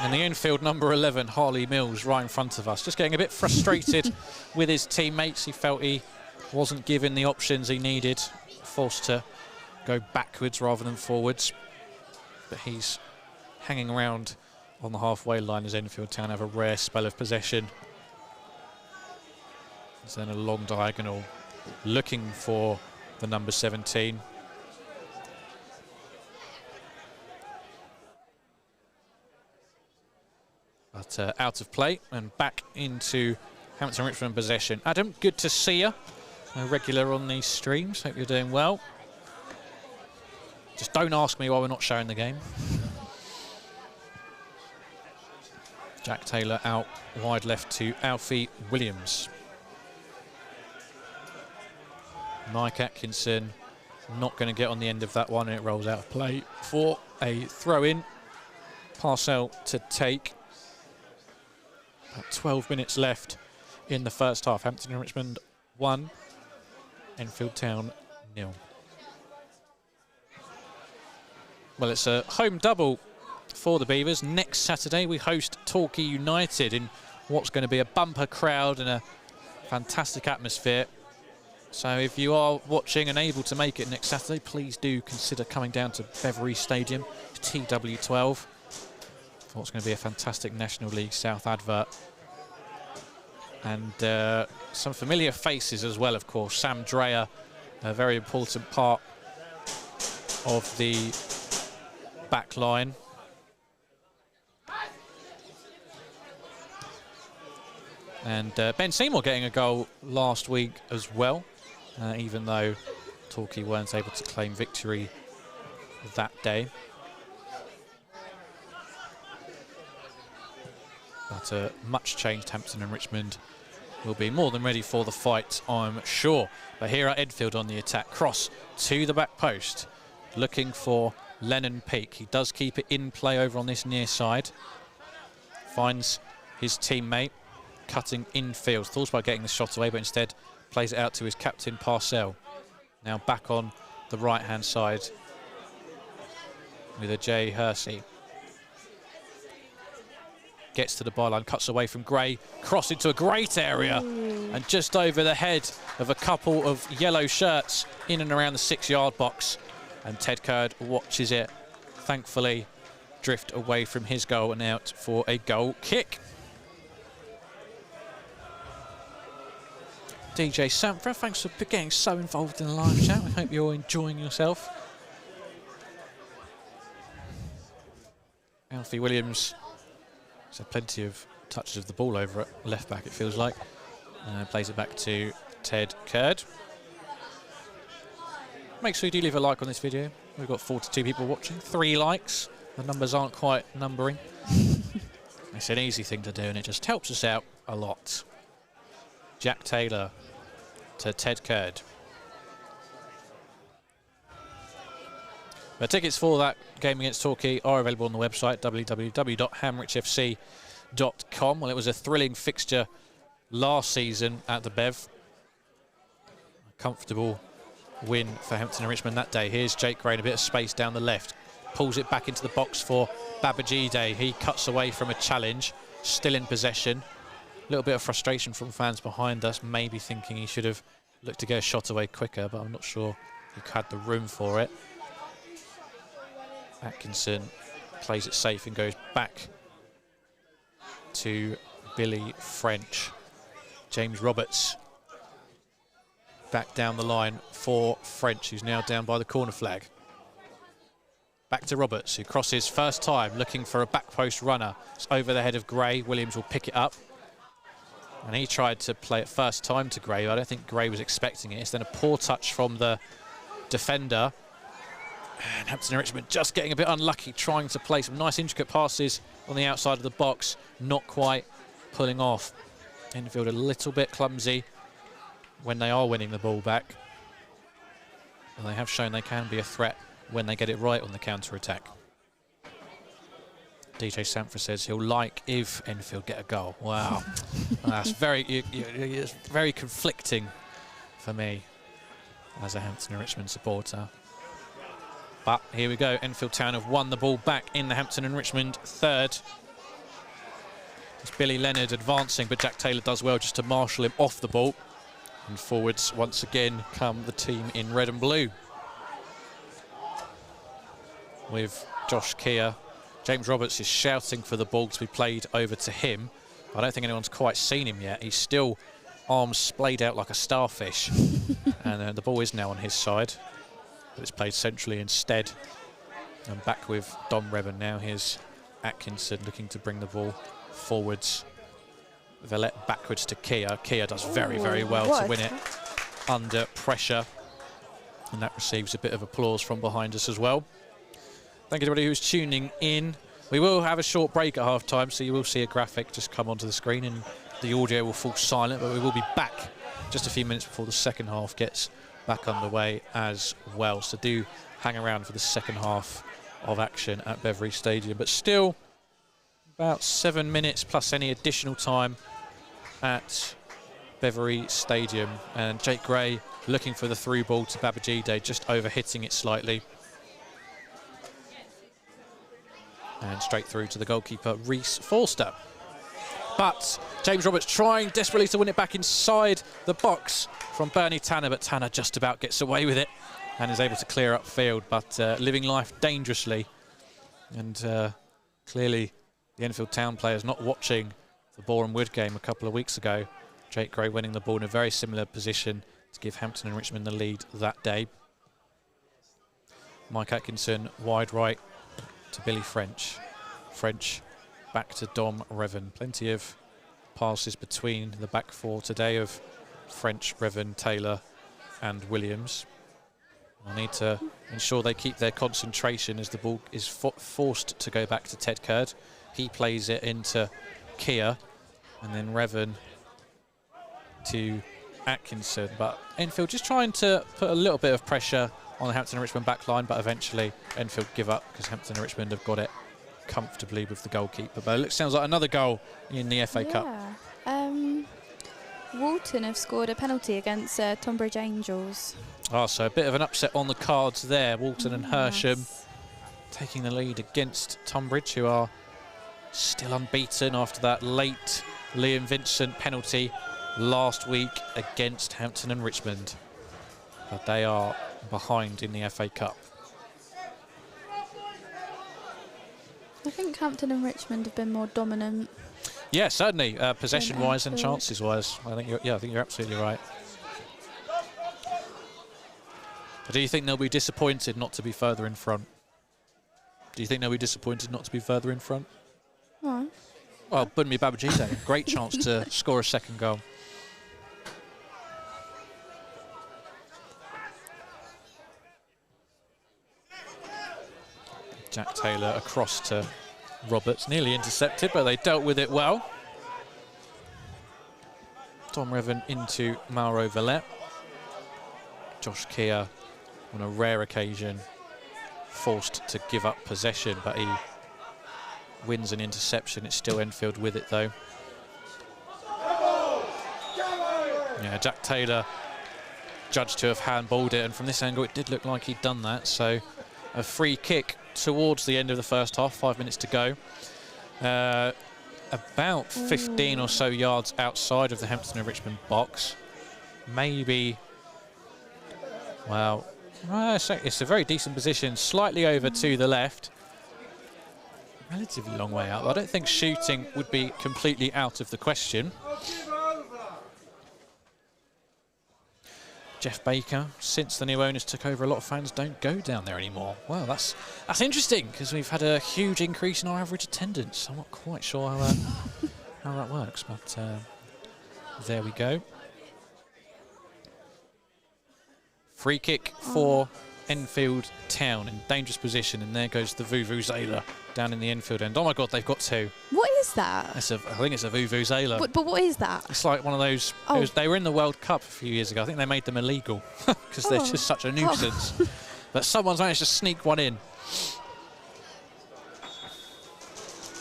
And the infield number 11, Harley Mills, right in front of us, just getting a bit frustrated with his teammates. He felt he wasn't given the options he needed, forced to go backwards rather than forwards. But he's hanging around on the halfway line as Enfield Town have a rare spell of possession. There's then a long diagonal looking for the number 17. But out of play and back into Hampton Richmond possession. Adam, good to see you. A regular on these streams. Hope you're doing well. Just don't ask me why we're not showing the game. Jack Taylor out wide left to Alfie Williams. Mike Atkinson not going to get on the end of that one, and it rolls out of play for a throw-in. Parcell to take. About 12 minutes left in the first half. Hampton Richmond 1, Enfield Town 0. Well, it's a home double for the Beavers. Next Saturday we host Torquay United in what's going to be a bumper crowd and a fantastic atmosphere. So if you are watching and able to make it next Saturday, please do consider coming down to Beveree Stadium, TW12. What's going to be a fantastic National League South advert. And some familiar faces as well, of course. Sam Dreyer, a very important part of the back line. And Ben Seymour getting a goal last week as well, even though Torquay weren't able to claim victory that day. But much changed Hampton and Richmond will be more than ready for the fight, I'm sure. But here at Enfield on the attack. Cross to the back post, looking for Lennon Peake. He does keep it in play over on this near side. Finds his teammate, cutting infield. Thought about getting the shot away, but instead plays it out to his captain Parcell. Now back on the right-hand side with a Jay Hersey. Gets to the byline, cuts away from Gray, cross into a great area, and just over the head of a couple of yellow shirts in and around the 6-yard box. And Ted Curd watches it, thankfully, drift away from his goal and out for a goal kick. DJ Sanfra, thanks for getting so involved in the live chat. I hope you're enjoying yourself. Alfie Williams. So plenty of touches of the ball over at left back, it feels like. Plays it back to Ted Curd. Make sure you do leave a like on this video. We've got 42 people watching, 3 likes. The numbers aren't quite numbering. It's an easy thing to do and it just helps us out a lot. Jack Taylor to Ted Curd. The tickets for that game against Torquay are available on the website, www.hamrichfc.com. Well, it was a thrilling fixture last season at the Bev. A comfortable win for Hampton and Richmond that day. Here's Jake Gray in a bit of space down the left. Pulls it back into the box for Babajide. He cuts away from a challenge, still in possession. A little bit of frustration from fans behind us, maybe thinking he should have looked to get a shot away quicker, but I'm not sure he had the room for it. Atkinson plays it safe and goes back to Billy French. James Roberts back down the line for French, who's now down by the corner flag. Back to Roberts, who crosses first time, looking for a back post runner. It's over the head of Gray. Williams will pick it up. And he tried to play it first time to Gray. I don't think Gray was expecting it. It's then a poor touch from the defender. And Hampton and Richmond just getting a bit unlucky, trying to play some nice intricate passes on the outside of the box, not quite pulling off. Enfield a little bit clumsy when they are winning the ball back. And they have shown they can be a threat when they get it right on the counter-attack. DJ Sanford says he'll like if Enfield get a goal. Wow. That's it's very conflicting for me as a Hampton and Richmond supporter. But here we go. Enfield Town have won the ball back in the Hampton and Richmond third. It's Billy Leonard advancing, but Jack Taylor does well just to marshal him off the ball. And forwards once again come the team in red and blue, with Josh Keir. James Roberts is shouting for the ball to be played over to him. I don't think anyone's quite seen him yet. He's still arms splayed out like a starfish. And the ball is now on his side, but it's played centrally instead. And back with Dom Revan now. Here's Atkinson looking to bring the ball forwards. Villette backwards to Keir. Keir does very, very well to win it under pressure. And that receives a bit of applause from behind us as well. Thank you to everybody who's tuning in. We will have a short break at half-time, so you will see a graphic just come onto the screen and the audio will fall silent, but we will be back just a few minutes before the second half gets back underway as well. So do hang around for the second half of action at Beveree Stadium. But still, about 7 minutes plus any additional time at Beveree Stadium. And Jake Gray looking for the through ball to Babajide, just over-hitting it slightly. And straight through to the goalkeeper, Reese Forster. But James Roberts trying desperately to win it back inside the box from Bernie Tanner, but Tanner just about gets away with it and is able to clear upfield, but living life dangerously. And clearly the Enfield Town players not watching the Boreham Wood game a couple of weeks ago. Jake Gray winning the ball in a very similar position to give Hampton and Richmond the lead that day. Mike Atkinson wide right to Billy French. French back to Dom Revan. Plenty of passes between the back four today of French, Revan, Taylor and Williams. They'll need to ensure they keep their concentration as the ball is forced to go back to Ted Curd. He plays it into Keir and then Revan to Atkinson. But Enfield just trying to put a little bit of pressure on the Hampton and Richmond back line, but eventually Enfield give up because Hampton and Richmond have got it comfortably with the goalkeeper. But it sounds like another goal in the FA Cup. Walton have scored a penalty against Tonbridge Angels. Oh, so a bit of an upset on the cards there. Walton and Hersham taking the lead against Tonbridge, who are still unbeaten after that late Liam Vincent penalty last week against Hampton and Richmond. But they are behind in the FA Cup. I think Hampton and Richmond have been more dominant. Yeah, certainly, possession-wise and chances-wise. I think you're absolutely right. But do you think they'll be disappointed not to be further in front? Do you think they'll be disappointed not to be further in front? Right. Well, Bunmi Babajide, great chance to score a second goal. Jack Taylor across to Roberts, nearly intercepted, but they dealt with it well. Dom Revan into Mauro Villette. Josh Keir, on a rare occasion, forced to give up possession, but he wins an interception. It's still Enfield with it, though. Yeah, Jack Taylor judged to have handballed it, and from this angle it did look like he'd done that. So a free kick towards the end of the first half, 5 minutes to go. About 15 or so yards outside of the Hampton and Richmond box. Maybe, well, it's a very decent position, slightly over to the left. Relatively long way out. I don't think shooting would be completely out of the question. Jeff Baker, since the new owners took over, a lot of fans don't go down there anymore. Well, that's interesting, because we've had a huge increase in our average attendance. I'm not quite sure how that works, but there we go. Free kick for Enfield Town in dangerous position, and there goes the Vuvuzela down in the Enfield end. Oh my God, they've got two. What is that? I think it's a Vuvuzela. But what is that? It's like one of those. They were in the World Cup a few years ago. I think they made them illegal because they're just such a nuisance. But someone's managed to sneak one in.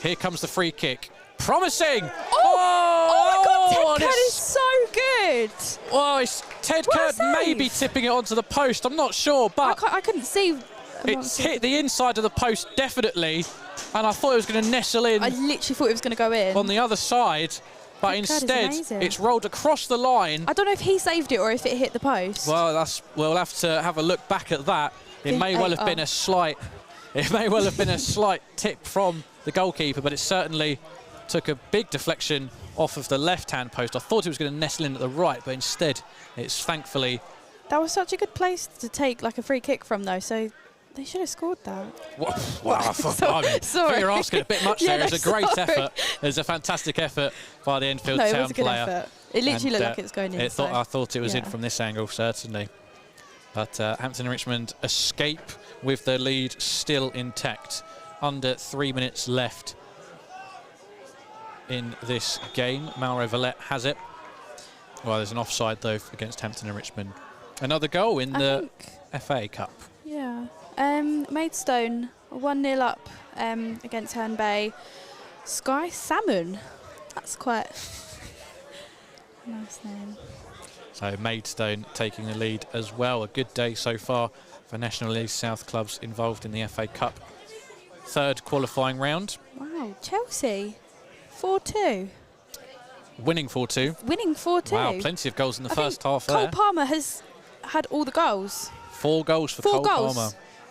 Here comes the free kick. Promising! Oh my God, Ted Kurt is so good! Well, it's Ted Kurt maybe tipping it onto the post. I'm not sure, but I couldn't see. It's hit the inside of the post, definitely, and I thought it was going to nestle in. I literally thought it was going to go in. On the other side, but instead it's rolled across the line. I don't know if he saved it or if it hit the post. Well, we'll have to have a look back at that. It may well have been a slight tip from the goalkeeper, but it certainly took a big deflection off of the left-hand post. I thought it was going to nestle in at the right, but instead it's thankfully... That was such a good place to take like a free kick from, though, so they should have scored that. Well, sorry. I think you're asking a bit much there. It's a great effort. It's a fantastic effort by the Enfield Town player. It was a good effort. It literally looked like it was going in. I thought it was in from this angle, certainly. But Hampton and Richmond escape with their lead still intact. Under 3 minutes left in this game. Mauro Valette has it. Well, there's an offside, though, against Hampton and Richmond. Another goal in the FA Cup. Yeah. Maidstone 1-0 up against Herne Bay. Sky Salmon. That's quite a nice name. So Maidstone taking the lead as well. A good day so far for National League South clubs involved in the FA Cup. Third qualifying round. Wow, Chelsea 4-2. Winning 4-2. Winning 4-2. Wow, plenty of goals in the first half Cole there. Palmer has had all the goals. 4 goals for Cole Palmer.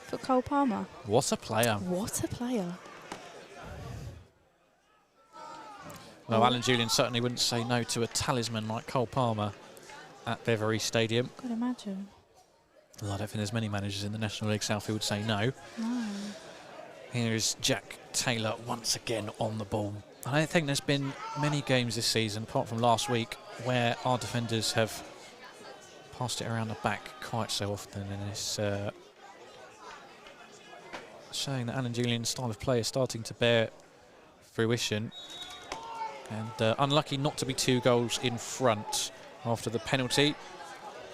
For Cole Palmer. What a player. What a player. Well, Alan Julian certainly wouldn't say no to a talisman like Cole Palmer at Beveree Stadium. Could imagine. Well, I don't think there's many managers in the National League South who would say no. No. Here is Jack Taylor once again on the ball. I don't think there's been many games this season, apart from last week, where our defenders have passed it around the back quite so often, and it's showing that Alan Julian's style of play is starting to bear fruition. And unlucky not to be 2 goals in front after the penalty.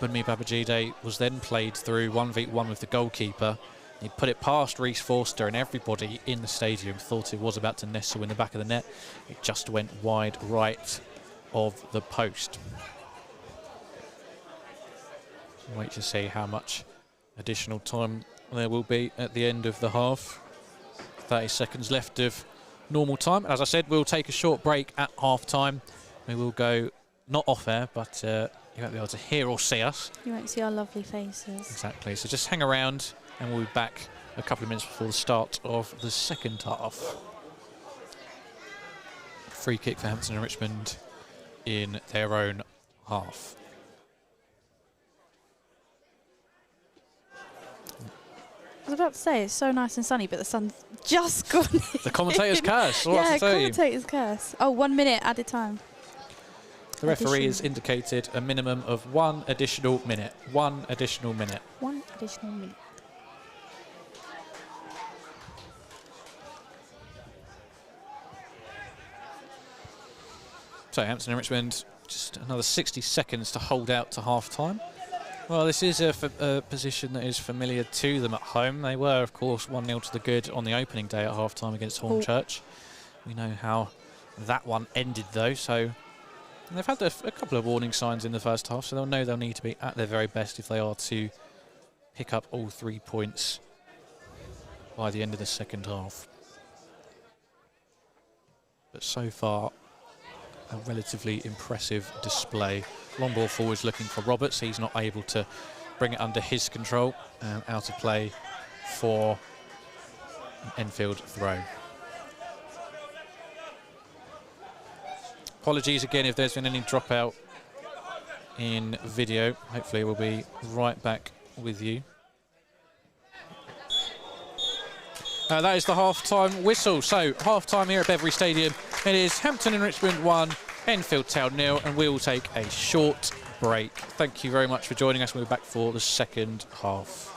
Bunmi Babajide was then played through 1v1 with the goalkeeper. He put it past Reece Forster, and everybody in the stadium thought it was about to nestle in the back of the net. It just went wide right of the post. Wait to see how much additional time there will be at the end of the half. 30 seconds left of normal time. As I said, we'll take a short break at half time. We will go not off air, but you won't be able to hear or see us. You won't see our lovely faces. Exactly. So just hang around, and we'll be back a couple of minutes before the start of the second half. Free kick for Hampton and Richmond in their own half. I was about to say, it's so nice and sunny, but the sun's just gone in. The commentator's curse. Yeah, commentator's curse. Oh, 1 minute added time. The referee has indicated a minimum of 1 additional minute. 1 additional minute. 1 additional minute. So Hampton and Richmond, just another 60 seconds to hold out to half-time. Well, this is a position that is familiar to them at home. They were, of course, 1-0 to the good on the opening day at half-time against Hornchurch. We know how that one ended, though, so And they've had a couple of warning signs in the first half, so they'll know they'll need to be at their very best if they are to pick up all 3 points by the end of the second half. But so far, a relatively impressive display. Long ball forwards looking for Roberts. He's not able to bring it under his control, and out of play for an Enfield throw. Apologies again if there's been any dropout in video. Hopefully we'll be right back with you. That is the half-time whistle. So, half-time here at Beveree Stadium. It is Hampton and Richmond 1, Enfield Town 0, and we will take a short break. Thank you very much for joining us. We'll be back for the second half.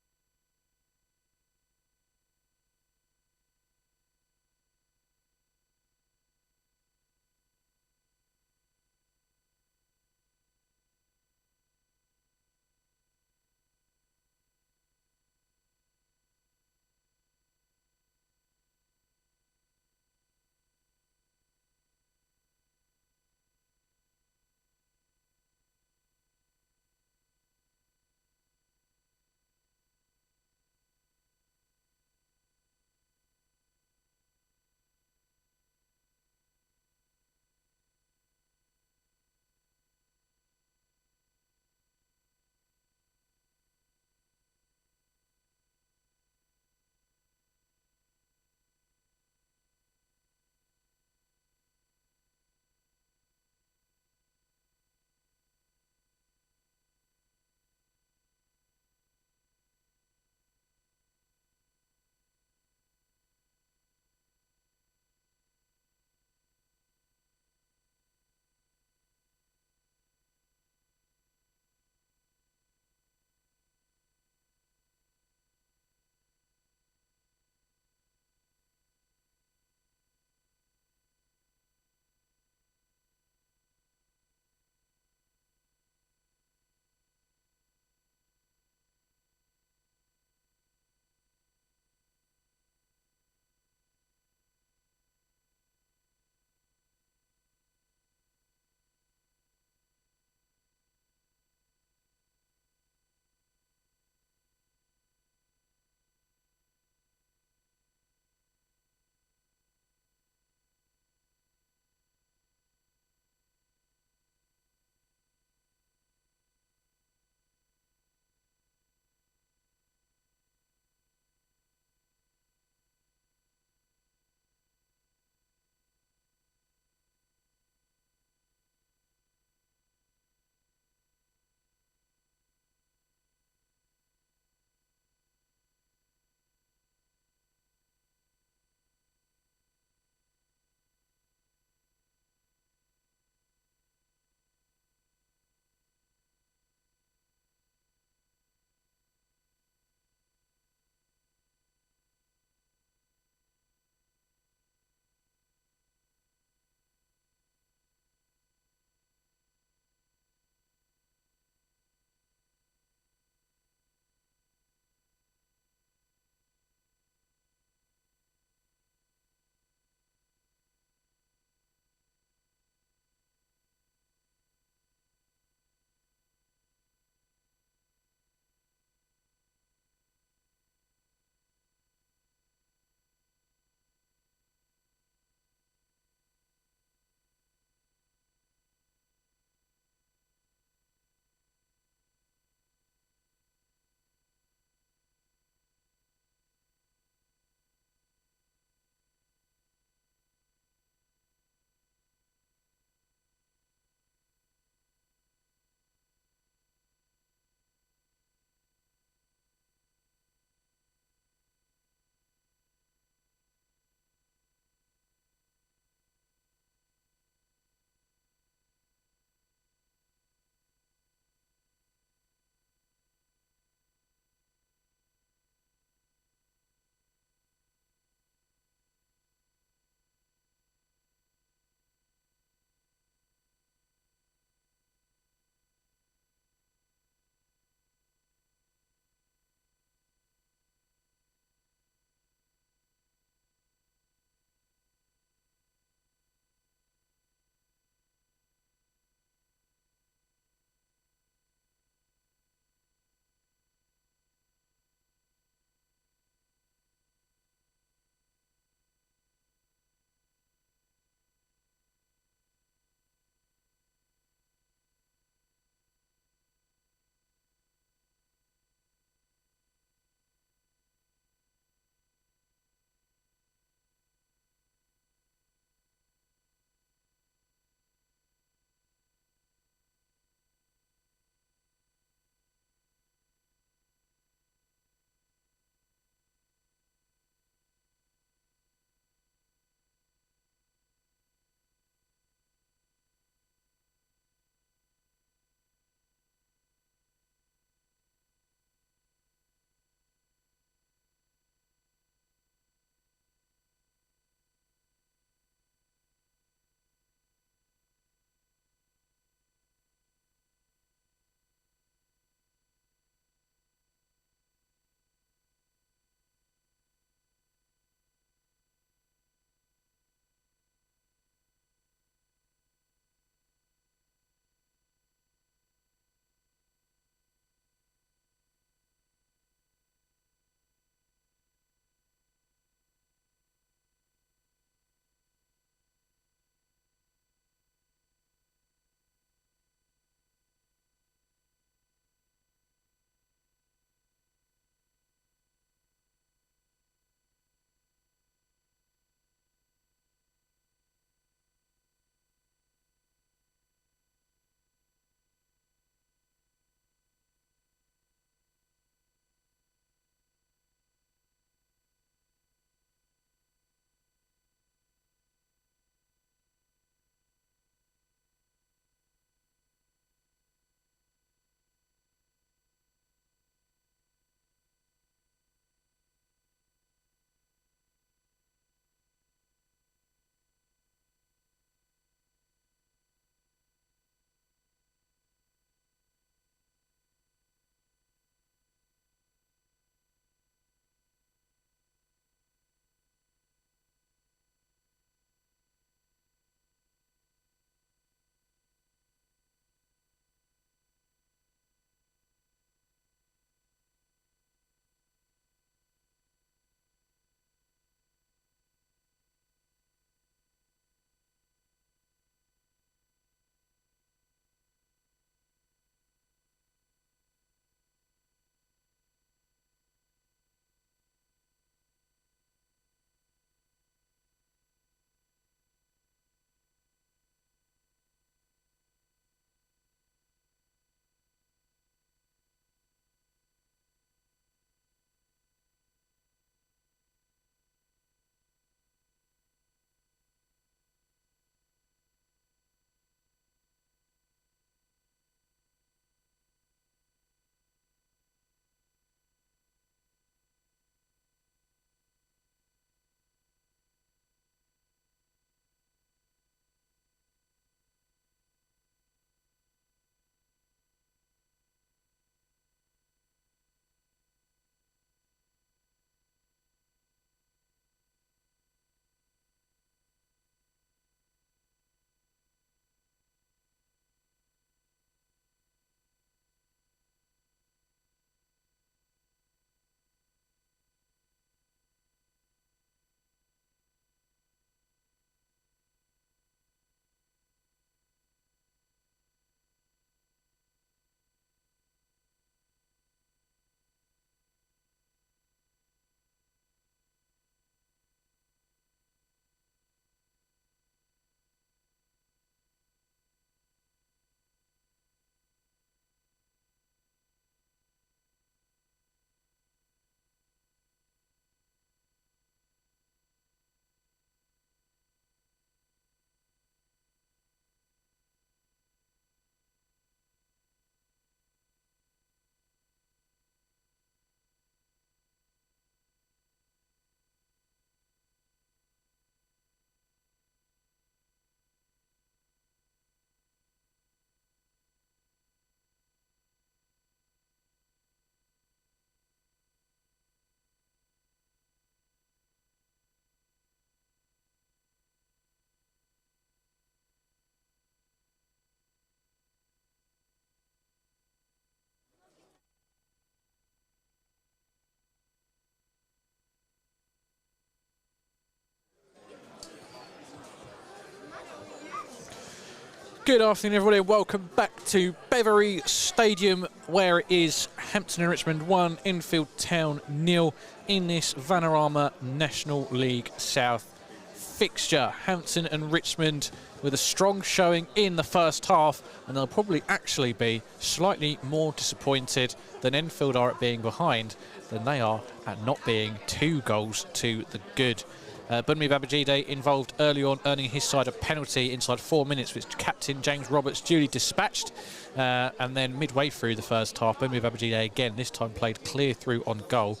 Good afternoon, everybody. Welcome back to Beveree Stadium, where it is Hampton and Richmond 1, Enfield Town 0 in this Vanarama National League South fixture. Hampton and Richmond with a strong showing in the first half, and they'll probably actually be slightly more disappointed than Enfield are at being behind than they are at not being 2 goals to the good. Bunmi Babajide involved early on, earning his side a penalty inside 4 minutes, which captain James Roberts duly dispatched. And then midway through the first half, Bunmi Babajide again, this time played clear through on goal.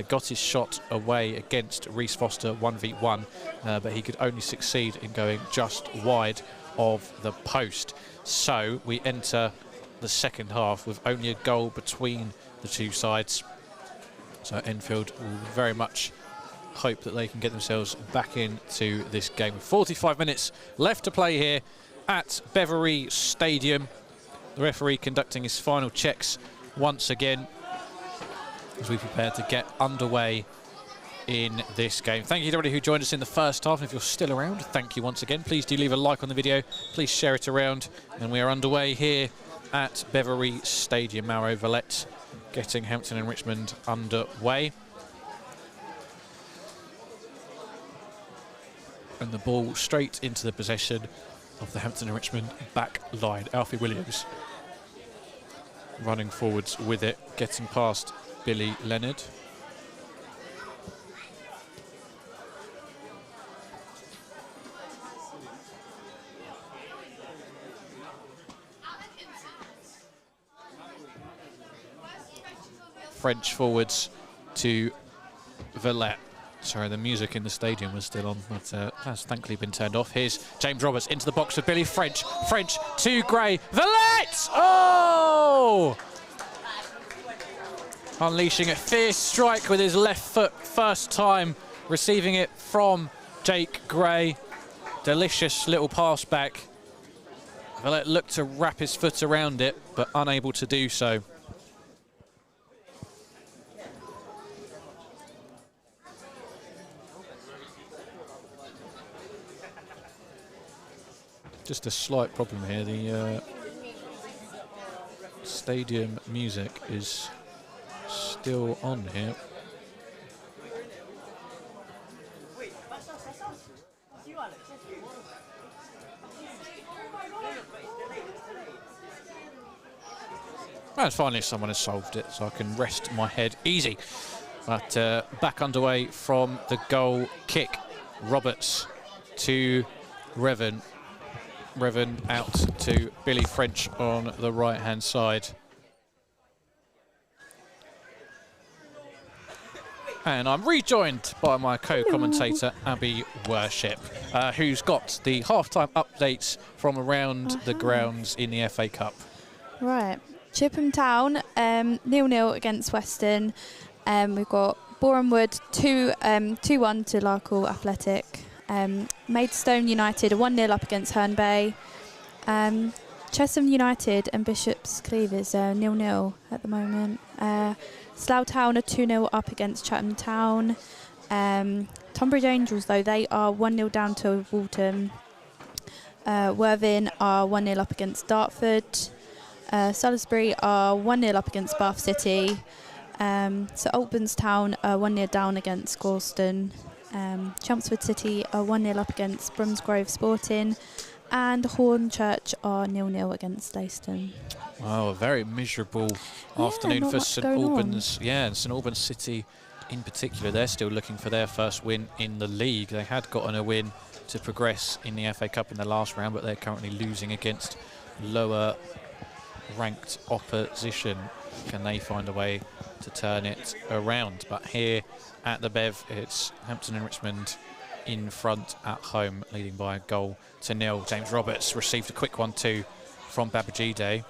Got his shot away against Reece Foster 1v1, but he could only succeed in going just wide of the post. So we enter the second half with only a goal between the two sides. So Enfield will very much hope that they can get themselves back into this game. 45 minutes left to play here at Beveree Stadium. The referee conducting his final checks once again as we prepare to get underway in this game. Thank you to everybody who joined us in the first half. And if you're still around, thank you once again. Please do leave a like on the video. Please share it around. And we are underway here at Beveree Stadium. Mauro Valette getting Hampton and Richmond underway. And the ball straight into the possession of the Hampton and Richmond back line. Alfie Williams running forwards with it, getting past Billy Leonard. French forwards to Valette. Sorry, the music in the stadium was still on, but has thankfully been turned off. Here's James Roberts into the box for Billy French. French to Gray. Valette! Oh! Unleashing a fierce strike with his left foot, first time receiving it from Jake Gray. Delicious little pass back. Valette looked to wrap his foot around it, but unable to do so. Just a slight problem here. The stadium music is still on here. And finally someone has solved it, so I can rest my head easy. But back underway from the goal kick. Roberts to Revan. Revan out to Billy French on the right-hand side. And I'm rejoined by my co-commentator, Abi Worship, who's got the half-time updates from around the grounds in the FA Cup. Right. Chipham Town, 0-0 against Weston. We've got Borehamwood 2-1 to Larkle Athletic. Maidstone United are 1-0 up against Herne Bay. Chesham United and Bishops Cleavers are 0-0 at the moment. Slough Town are 2-0 up against Chatham Town. Tonbridge Angels, though, they are 1-0 down to Walton. Worthing are 1-0 up against Dartford. Salisbury are 1-0 up against Bath City. St Albans Town are 1-0 down against Gorleston. Chelmsford City are 1-0 up against Bromsgrove Sporting, and Hornchurch are 0-0 against Leiston. Wow, a very miserable afternoon for St Albans. Yeah, and St Albans City in particular, they're still looking for their first win in the league. They had gotten a win to progress in the FA Cup in the last round, but they're currently losing against lower ranked opposition. Can they find a way to turn it around? But here at the Bev, it's Hampton and Richmond in front at home, leading by a goal to nil. James Roberts received a quick one too from Babajide.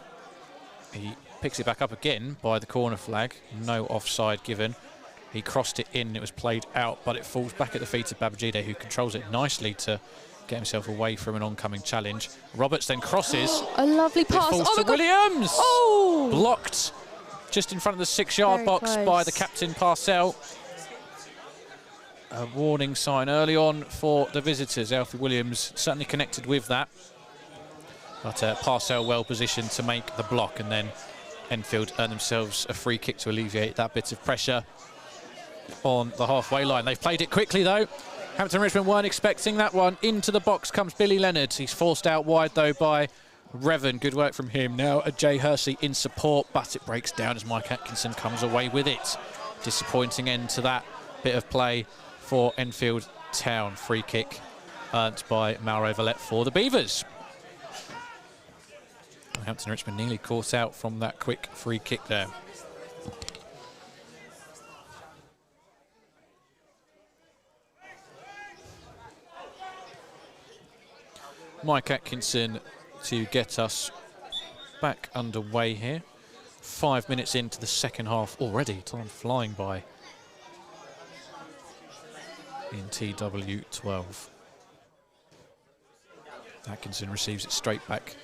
He picks it back up again by the corner flag. No offside given. He crossed it in, it was played out, but it falls back at the feet of Babajide, who controls it nicely to get himself away from an oncoming challenge. Roberts then crosses. A lovely pass. It falls to Williams. Oh! Blocked just in front of the 6-yard box by the captain, Parcell. A warning sign early on for the visitors. Alfie Williams certainly connected with that. But Parcell well positioned to make the block, and then Enfield earn themselves a free kick to alleviate that bit of pressure on the halfway line. They've played it quickly though. Hampton Richmond weren't expecting that one. Into the box comes Billy Leonard. He's forced out wide though by Revan. Good work from him. Now Jay Hersey in support, but it breaks down as Mike Atkinson comes away with it. Disappointing end to that bit of play for Enfield Town. Free kick earned by Mauro Valette for the Beavers. Hampton Richmond nearly caught out from that quick free kick there. Mike Atkinson to get us back underway here. 5 minutes into the second half already. Time flying by in TW12. Atkinson receives it straight back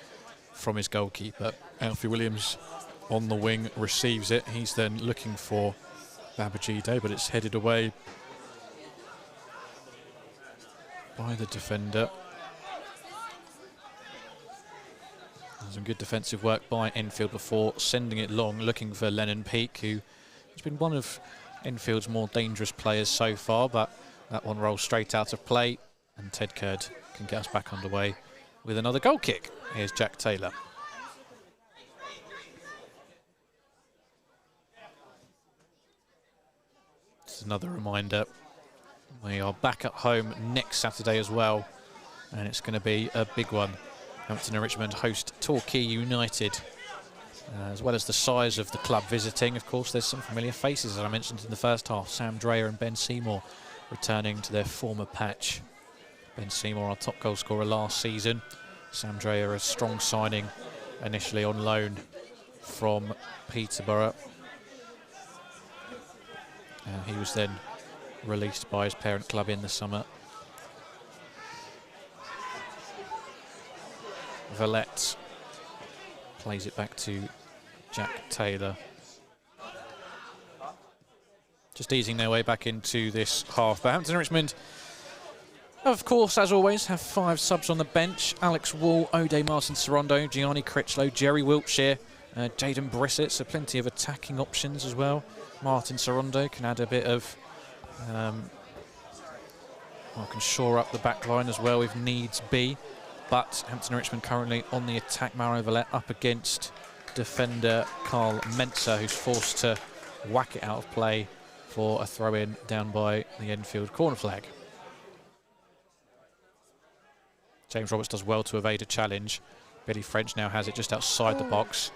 from his goalkeeper. Alfie Williams on the wing receives it. He's then looking for Babajide, but it's headed away by the defender. Some good defensive work by Enfield before sending it long, looking for Lennon Peake, who has been one of Enfield's more dangerous players so far, but that one rolls straight out of play, and Ted Curd can get us back underway with another goal kick. Here's Jack Taylor. Just another reminder, we are back at home next Saturday as well, and it's going to be a big one. Hampton and Richmond host Torquay United. As well as the size of the club visiting, of course, there's some familiar faces, as I mentioned in the first half. Sam Dreyer and Ben Seymour returning to their former patch. Ben Seymour, our top goal scorer last season. Sam Dreyer, a strong signing, initially on loan from Peterborough. He was then released by his parent club in the summer. Valette plays it back to Jack Taylor. Just easing their way back into this half. But Hampton Richmond, of course, as always, have 5 subs on the bench. Alex Wall, Ode Martin Sorondo, Gianni Critchlow, Jerry Wiltshire, Jaden Brissett, so plenty of attacking options as well. Martin Sorondo can add a bit of... can shore up the back line as well if needs be. But Hampton Richmond currently on the attack. Mauro Valette up against defender Carl Mensah, who's forced to whack it out of play for a throw-in down by the Enfield corner flag. James Roberts does well to evade a challenge. Billy French now has it just outside the box.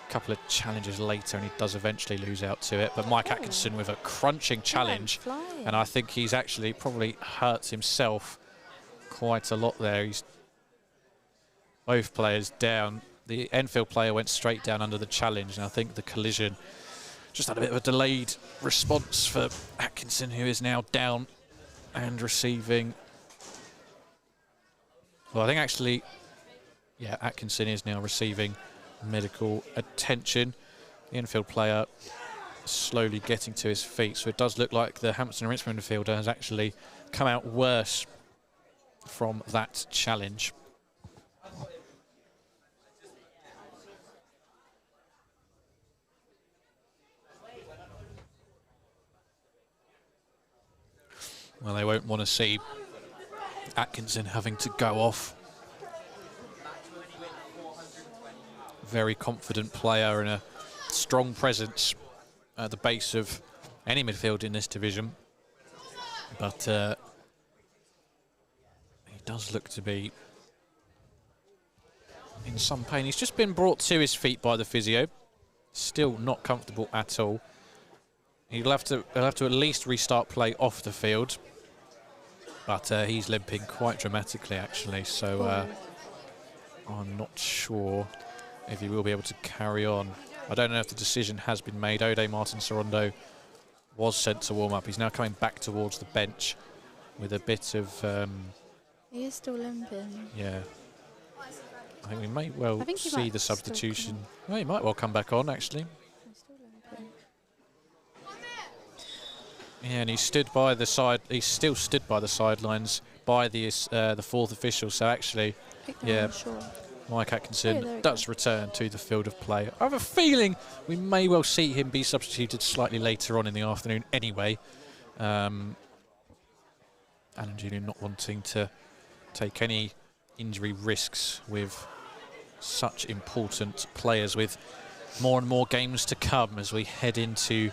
A couple of challenges later and he does eventually lose out to it. But Mike Atkinson with a crunching challenge. And I think he's actually probably hurt himself quite a lot there. He's both players down. The Enfield player went straight down under the challenge, and I think the collision just had a bit of a delayed response for Atkinson, who is now down and receiving... Well, I think actually, yeah, Atkinson is now receiving medical attention. The Enfield player slowly getting to his feet, so it does look like the Hampton Richmond midfielder has actually come out worse from that challenge. Well, they won't want to see Atkinson having to go off. Very confident player and a strong presence at the base of any midfield in this division. But he does look to be in some pain. He's just been brought to his feet by the physio. Still not comfortable at all. He'll have to at least restart play off the field. But he's limping quite dramatically, actually, so I'm not sure if he will be able to carry on. I don't know if the decision has been made. Ode Martin Sorondo was sent to warm up. He's now coming back towards the bench with a bit of... he is still limping. Yeah. I think we may well see the substitution. Well, he might well come back on, actually. Yeah, and he stood by the side. He still stood by the sidelines by the fourth official. So actually, yeah, Mike Atkinson does return to the field of play. I have a feeling we may well see him be substituted slightly later on in the afternoon anyway. Alan Julian not wanting to take any injury risks with such important players, with more and more games to come as we head into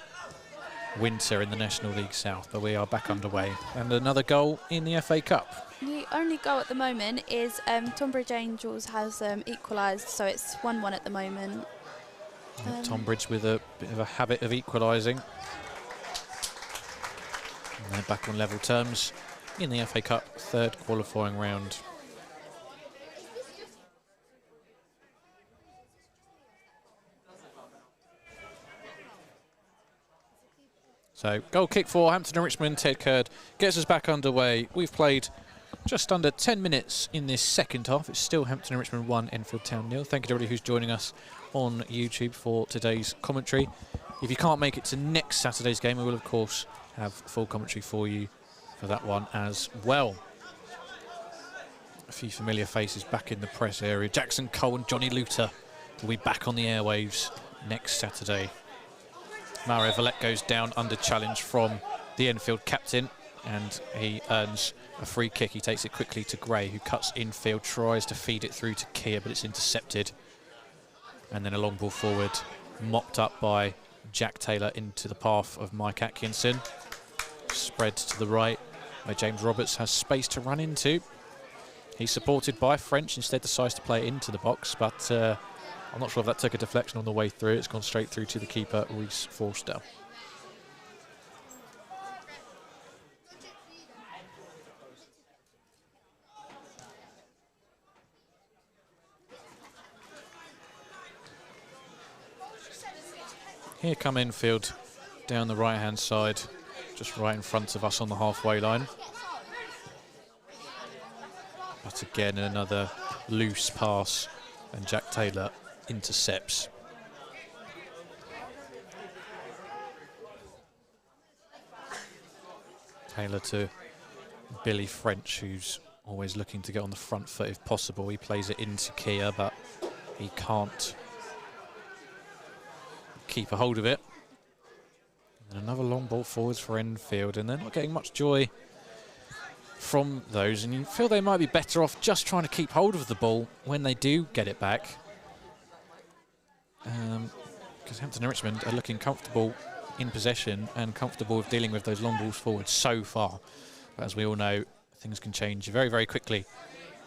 winter in the National League South. But we are back underway, and another goal in the FA Cup. The only goal at the moment is Tonbridge Angels has equalised, so it's 1-1 at the moment. Tonbridge with a bit of a habit of equalising. And they're back on level terms in the FA Cup third qualifying round. So goal kick for Hampton and Richmond. Ted Curd gets us back underway. We've played just under 10 minutes in this second half. It's still Hampton and Richmond 1, Enfield Town 0. Thank you to everybody who's joining us on YouTube for today's commentary. If you can't make it to next Saturday's game, we will of course have full commentary for you for that one as well. A few familiar faces back in the press area. Jackson Cole and Johnny Luter will be back on the airwaves next Saturday. Mario Valette goes down under challenge from the Enfield captain, and he earns a free kick. He takes it quickly to Gray, who cuts infield, tries to feed it through to Keir, but it's intercepted. And then a long ball forward, mopped up by Jack Taylor into the path of Mike Atkinson. Spread to the right, where James Roberts has space to run into. He's supported by French, instead decides to play it into the box, but I'm not sure if that took a deflection on the way through. It's gone straight through to the keeper, Rhys Forster. Here come Enfield down the right-hand side, just right in front of us on the halfway line. But again, another loose pass, and Jack Taylor intercepts. Taylor to Billy French, who's always looking to get on the front foot if possible. He plays it into Keir, but he can't keep a hold of it. And another long ball forwards for Enfield, and they're not getting much joy from those, and you feel they might be better off just trying to keep hold of the ball when they do get it back. Because Hampton and Richmond are looking comfortable in possession and comfortable with dealing with those long balls forward so far. But as we all know, things can change very, very quickly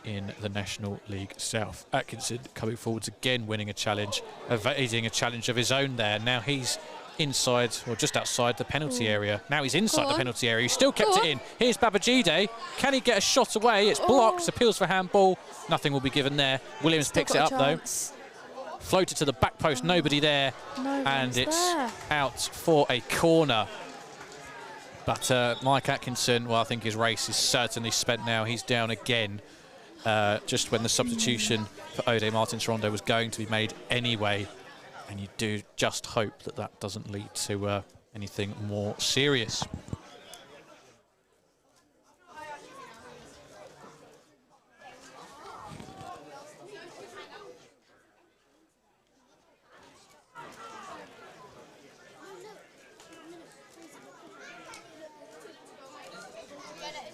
in the National League South. Atkinson coming forwards again, winning a challenge, evading a challenge of his own there. Now he's inside, or just outside the penalty area. Now he's inside the penalty area. He still kept it in. Here's Babajide. Can he get a shot away? It's blocked. Appeals for handball. Nothing will be given there. Williams picks it up though. Floated to the back post. Nobody there. And it's out for a corner. But Mike Atkinson, well, I think his race is certainly spent now. He's down again. Just when the substitution for Ode Martins-Rondo was going to be made anyway. And you do just hope that that doesn't lead to anything more serious.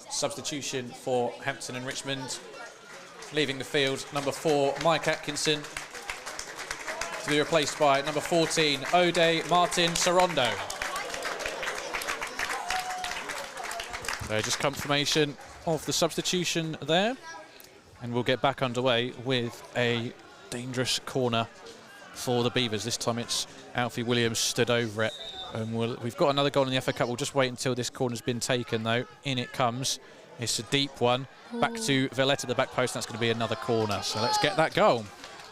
Substitution for Hampton and Richmond. Leaving the field, number 4, Mike Atkinson, to be replaced by number 14, Ode Martins-Rondo. So just confirmation of the substitution there. And we'll get back underway with a dangerous corner for the Beavers. This time it's Alfie Williams stood over it. And we've got another goal in the FA Cup. We'll just wait until this corner's been taken though. In it comes. It's a deep one. Back to Villette at the back post. That's going to be another corner. So let's get that goal.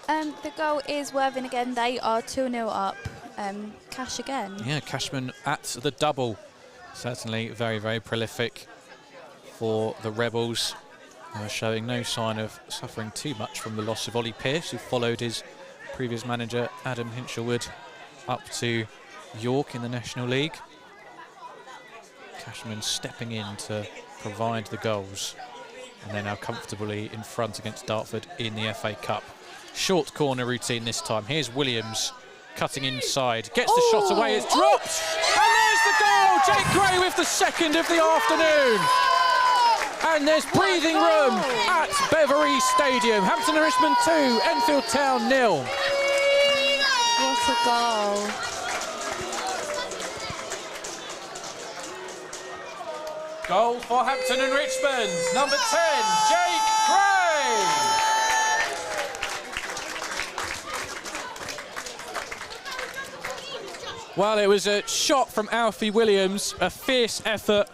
The goal is Worthing again. They are 2-0 up. Cash again. Yeah, Cashman at the double. Certainly very, very prolific for the Rebels. Showing no sign of suffering too much from the loss of Ollie Pearce, who followed his previous manager, Adam Hinshelwood, up to York in the National League. Cashman stepping in to provide the goals. And they're now comfortably in front against Dartford in the FA Cup. short corner routine this time. Here's Williams cutting inside, gets the shot away, it's dropped, and there's the goal! Jake Gray with the second of the afternoon. And there's breathing room at Beveree Stadium. Hampton Richmond 2, Enfield Town 0. What a goal. Goal for Hampton and Richmond, number 10, Jake Gray. Well, it was a shot from Alfie Williams, a fierce effort.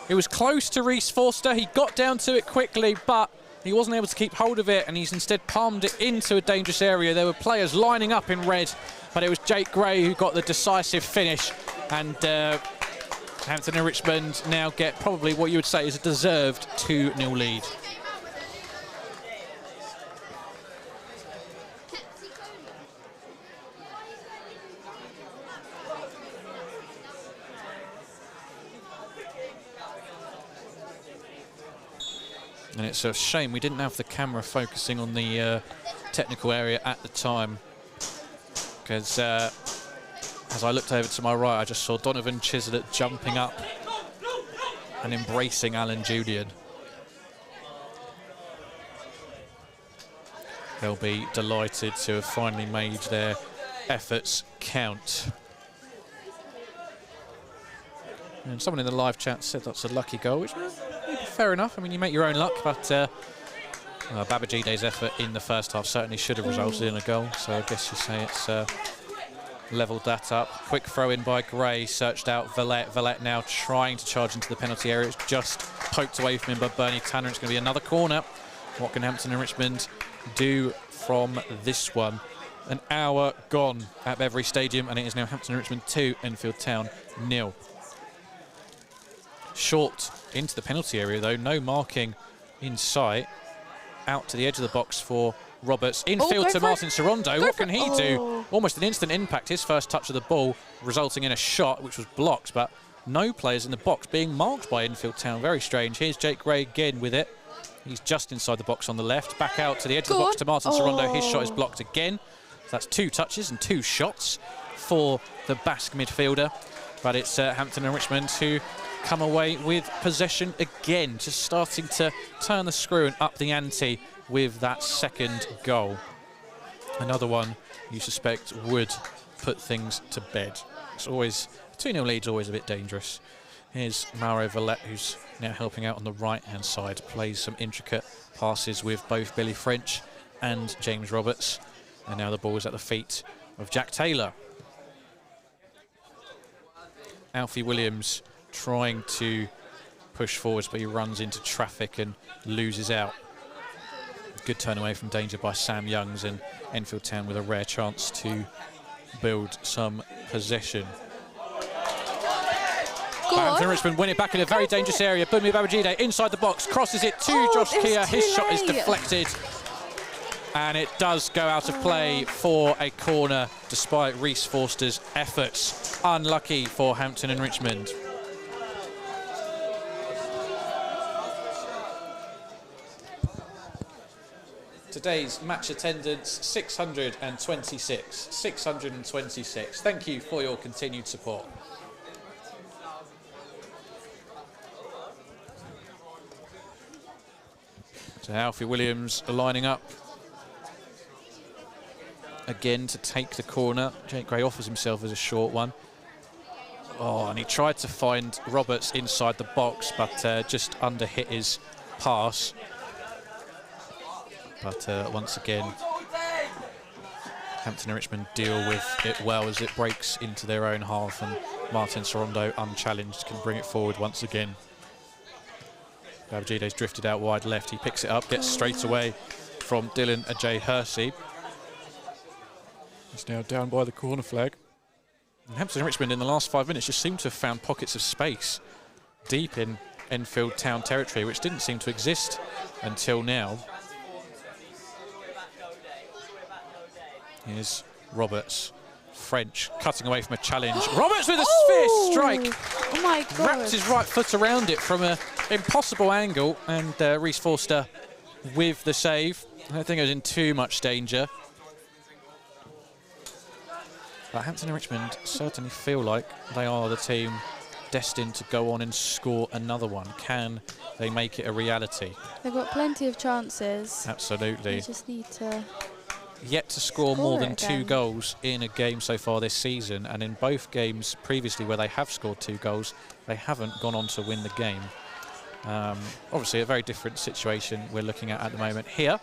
It was close to Reece Forster. He got down to it quickly, but he wasn't able to keep hold of it, and he's instead palmed it into a dangerous area. There were players lining up in red, but it was Jake Gray who got the decisive finish, and Hampton and Richmond now get probably what you would say is a deserved 2-0 lead. And it's a shame we didn't have the camera focusing on the technical area at the time, because as I looked over to my right, I just saw Donovan Chislett jumping up and embracing Alan Julian. They'll be delighted to have finally made their efforts count. And someone in the live chat said that's a lucky goal, which fair enough. I mean, you make your own luck, but Babajide's effort in the first half certainly should have resulted in a goal. So I guess you say it's levelled that up. Quick throw in by Gray, searched out Villette. Villette now trying to charge into the penalty area. It's just poked away from him by Bernie Tanner. It's going to be another corner. What can Hampton and Richmond do from this one? An hour gone at Beveree Stadium, and it is now Hampton and Richmond 2, Enfield Town 0. Short into the penalty area though, no marking in sight. Out to the edge of the box for Roberts. Infield to Martin Sorondo. What can he do? Almost an instant impact. His first touch of the ball resulting in a shot which was blocked, but no players in the box being marked by Enfield Town. Very strange. Here's Jake Gray again with it. He's just inside the box on the left. Back out to the edge of the box to Martin Sorondo. His shot is blocked again. So that's 2 touches and 2 shots for the Basque midfielder. But it's Hampton and Richmond who come away with possession again, just starting to turn the screw and up the ante with that second goal. Another one you suspect would put things to bed. It's always, 2-0 lead's always a bit dangerous. Here's Mauro Villette, who's now helping out on the right-hand side, plays some intricate passes with both Billy French and James Roberts. And now the ball is at the feet of Jack Taylor. Alfie Williams trying to push forwards, but he runs into traffic and loses out. Good turn away from danger by Sam Youngs, and Enfield Town with a rare chance to build some possession. Hampton Richmond win it back in a very dangerous area. Bunmi Babajide inside the box, crosses it to Josh Keir. His shot is deflected, and it does go out of play for a corner despite Reece Forster's efforts. Unlucky for Hampton and Richmond. Today's match attendance, 626. 626. Thank you for your continued support. So Alfie Williams lining up again to take the corner. Jake Gray offers himself as a short one. Oh, and he tried to find Roberts inside the box, but just under-hit his pass. But once again, Hampton and Richmond deal with it well as it breaks into their own half, and Martin Sorondo, unchallenged, can bring it forward once again. Babajide's drifted out wide left. He picks it up, gets straight away from Dylan Ajay Hersey. He's now down by the corner flag. And Hampton and Richmond in the last 5 minutes just seem to have found pockets of space deep in Enfield Town territory, which didn't seem to exist until now. Here's Roberts. French cutting away from a challenge. Roberts with a fierce strike. Oh my God. Wraps his right foot around it from an impossible angle, and Reece Forster with the save. I don't think it was in too much danger. But Hampton Richmond certainly feel like they are the team destined to go on and score another one. Can they make it a reality? They've got plenty of chances. Absolutely. They just need to... Yet to score more than 2 goals in a game so far this season, and in both games previously where they have scored 2 goals, they haven't gone on to win the game. Obviously a very different situation we're looking at the moment here,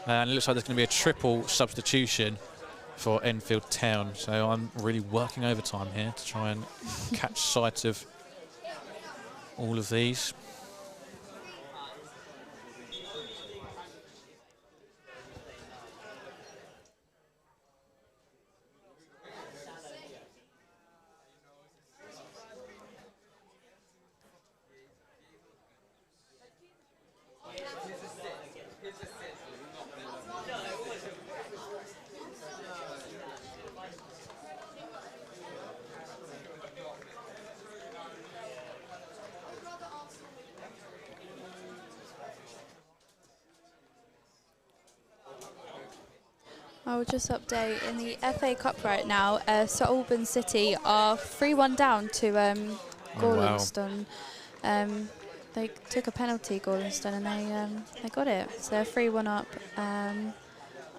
and it looks like there's going to be a triple substitution for Enfield Town, so I'm really working overtime here to try and catch sight of all of these. I will just update in the FA Cup right now. So Auburn City are 3-1 down to Gorlinston. They took a penalty, Gorlinston, and they got it. So they're 3-1 up.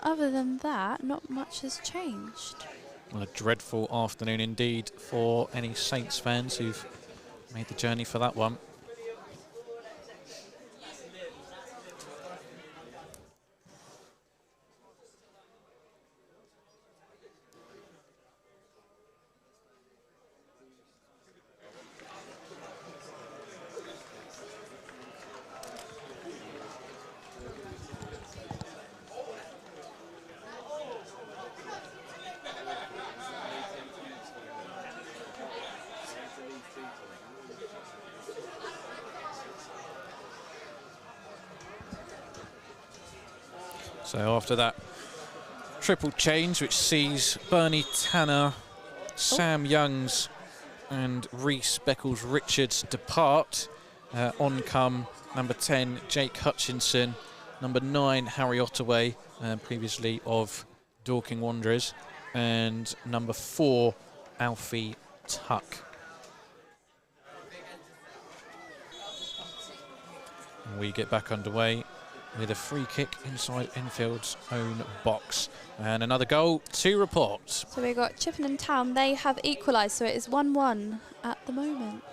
Other than that, not much has changed. Well, a dreadful afternoon indeed for any Saints fans who've made the journey for that one. So after that triple change, which sees Bernie Tanner, Sam Youngs and Reese Beckles-Richards depart, on come number 10, Jake Hutchinson, number 9, Harry Ottaway, previously of Dorking Wanderers, and number 4, Alfie Tuck. And we get back underway with a free kick inside Enfield's own box. And another goal to report. So we got Chippenham Town. They have equalised, so it is 1-1 at the moment.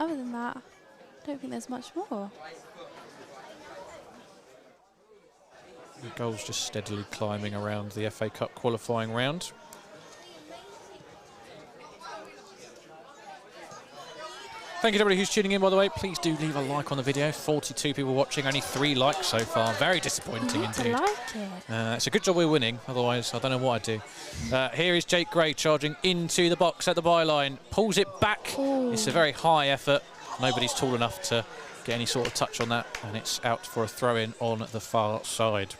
Other than that, I don't think there's much more. The goals just steadily climbing around the FA Cup qualifying round. Thank you to everybody who's tuning in, by the way. Please do leave a like on the video. 42 people watching, only 3 likes so far. Very disappointing indeed. I like it. It's a good job we're winning, otherwise I don't know what I'd do. Here is Jake Gray charging into the box at the byline. Pulls it back. Ooh. It's a very high effort. Nobody's tall enough to get any sort of touch on that, and it's out for a throw-in on the far side.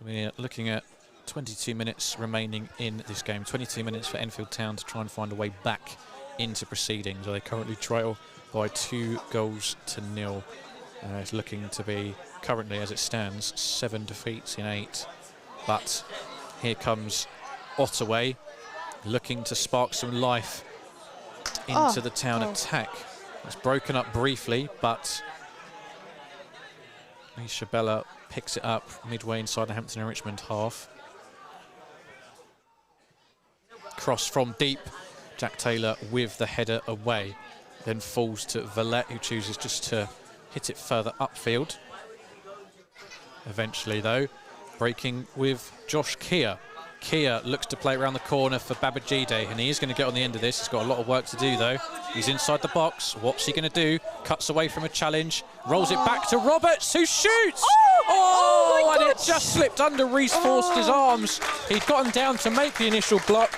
We're looking at 22 minutes remaining in this game. 22 minutes for Enfield Town to try and find a way back into proceedings. They currently trail by 2-0. It's looking to be, currently as it stands, 7 defeats in 8. But here comes Ottaway, looking to spark some life into the Town attack. It's broken up briefly, but Shabella picks it up midway inside the Hampton and Richmond half. Cross from deep. Jack Taylor with the header away. Then falls to Valette, who chooses just to hit it further upfield. Eventually, though, breaking with Josh Keir. Keir looks to play around the corner for Babajide, and he is going to get on the end of this. He's got a lot of work to do, though. He's inside the box. What's he going to do? Cuts away from a challenge. Rolls it back to Roberts, who shoots! Oh, and it just slipped under Reese Forster's arms. He'd gotten down to make the initial block.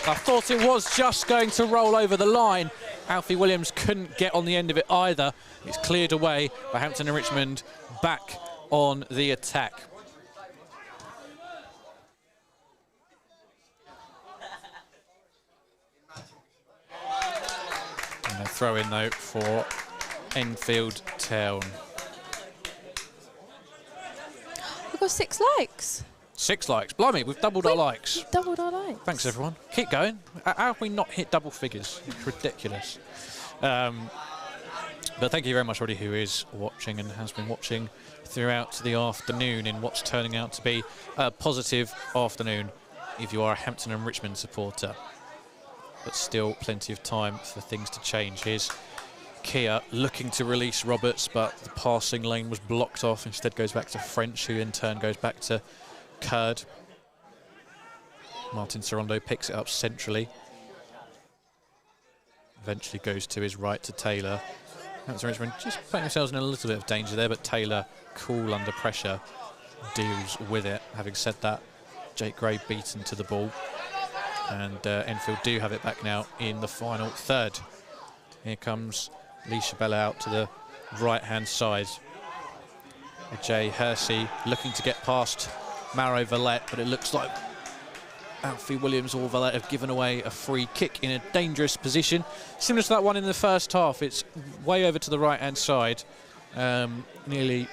I thought it was just going to roll over the line. Alfie Williams couldn't get on the end of it either. It's cleared away by Hampton and Richmond back on the attack. throw-in, though, for Enfield Town. We've got 6 likes. 6 likes. Blimey, we've doubled our likes. We've doubled our likes. Thanks, everyone. Keep going. How have we not hit double figures? It's ridiculous. But thank you very much, everybody who is watching and has been watching throughout the afternoon in what's turning out to be a positive afternoon if you are a Hampton and Richmond supporter. But still plenty of time for things to change. Here's Kia looking to release Roberts, but the passing lane was blocked off. Instead goes back to French, who in turn goes back to Kurd. Martin Sorondo picks it up centrally. Eventually goes to his right to Taylor. Hampton Richmond just putting themselves in a little bit of danger there, but Taylor, cool under pressure, deals with it. Having said that, Jake Gray beaten to the ball. And Enfield do have it back now in the final third. Here comes Lee Chabella out to the right-hand side. Jay Hersey looking to get past Maro Valette, but it looks like Alfie Williams or Valette have given away a free kick in a dangerous position. Similar to that one in the first half. It's way over to the right-hand side, nearly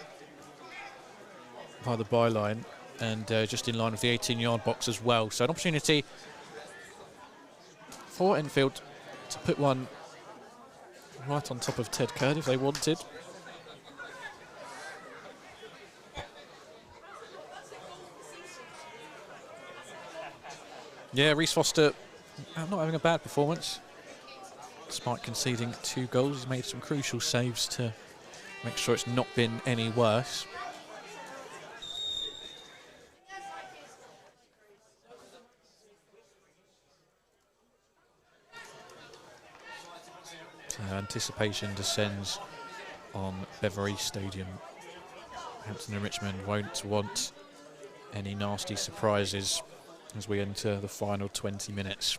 by the byline, and just in line with the 18-yard box as well. So an opportunity for Enfield to put one right on top of Ted Kurd if they wanted. Yeah, Reece Foster not having a bad performance. Despite conceding 2 goals, he's made some crucial saves to make sure it's not been any worse. So anticipation descends on Beveree Stadium. Hampton and Richmond won't want any nasty surprises as we enter the final 20 minutes.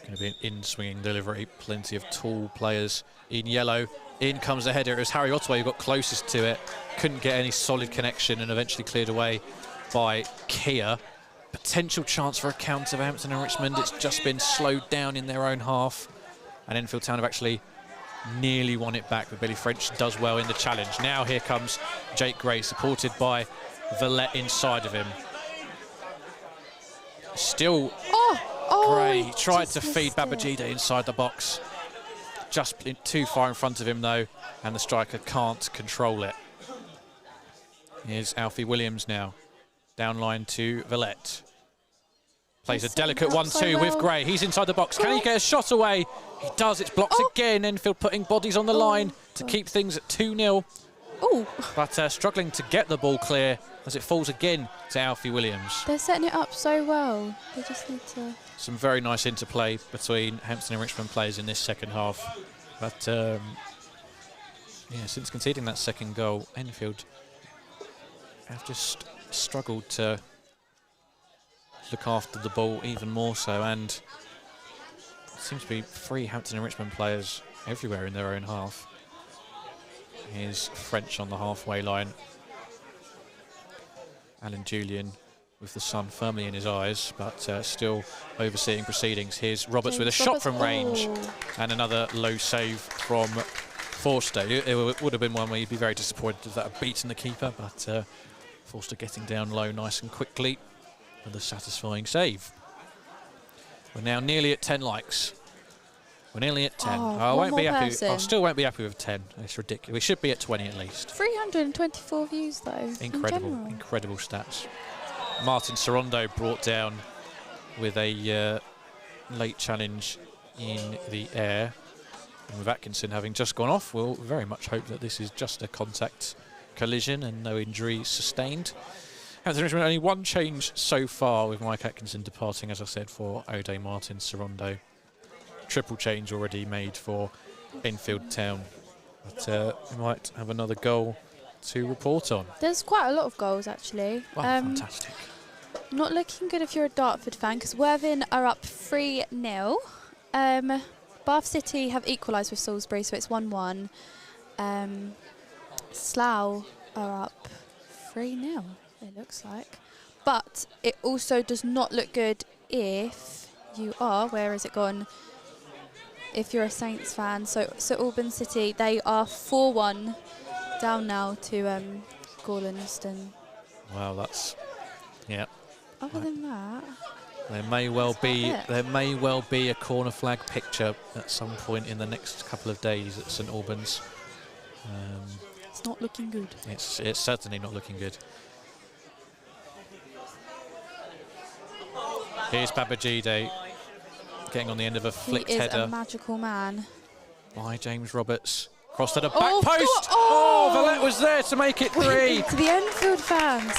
Going to be an in-swinging delivery. Plenty of tall players in yellow. In comes the header. It was Harry Otway who got closest to it. Couldn't get any solid connection and eventually cleared away by Kia. Potential chance for a counter of Hampton and Richmond. It's just been slowed down in their own half. And Enfield Town have actually nearly won it back, but Billy French does well in the challenge. Now here comes Jake Gray, supported by Valette inside of him. Still Gray tried to feed Babajide inside the box. Just too far in front of him though, and the striker can't control it. Here's Alfie Williams now. Down line to Valette. Plays a delicate 1-2 with Gray. He's inside the box. Can he get a shot away? He does. It's blocked again. Enfield putting bodies on the line to keep things at 2-0. But struggling to get the ball clear as it falls again to Alfie Williams. They're setting it up so well. They just need to... Some very nice interplay between Hampton and Richmond players in this second half. But, yeah, since conceding that second goal, Enfield have just struggled to look after the ball even more so, and it seems to be 3 Hampton and Richmond players everywhere in their own half. Here's French on the halfway line. Alan Julian with the sun firmly in his eyes, but still overseeing proceedings. Here's Roberts with a shot from range, and another low save from Forster. It would have been one where you'd be very disappointed if that had beaten the keeper, but Forster getting down low nice and quickly with a satisfying save. We're now nearly at 10 likes. We're nearly at 10. I won't be happy. I still won't be happy with 10. It's ridiculous. We should be at 20 at least. 324 views though. Incredible, incredible stats. Martin Sorondo brought down with a late challenge in the air. And with Atkinson having just gone off, we'll very much hope that this is just a contact collision and no injury sustained. Hampton Richmond only 1 change so far, with Mike Atkinson departing, as I said, for O'Day Martin Sorondo. Triple change already made for Enfield Town. But we might have another goal to report on. There's quite a lot of goals actually. Oh, fantastic. Not looking good if you're a Dartford fan, because Worthing are up 3-0. Bath City have equalised with Salisbury, so it's 1-1. Slough are up 3-0, it looks like. But it also does not look good if you are. Where has it gone? If you're a Saints fan, so Auburn City, they are 4-1 down now to Gorlinston. Well, that's Other than that, there may well be a corner flag picture at some point in the next couple of days at St Albans. It's not looking good. It's certainly not looking good. Here's Babajide getting on the end of a flicked header. He is a magical man. By James Roberts. Cross to the back Oh, post. oh! Vallette was there to make it 3. To the Enfield fans.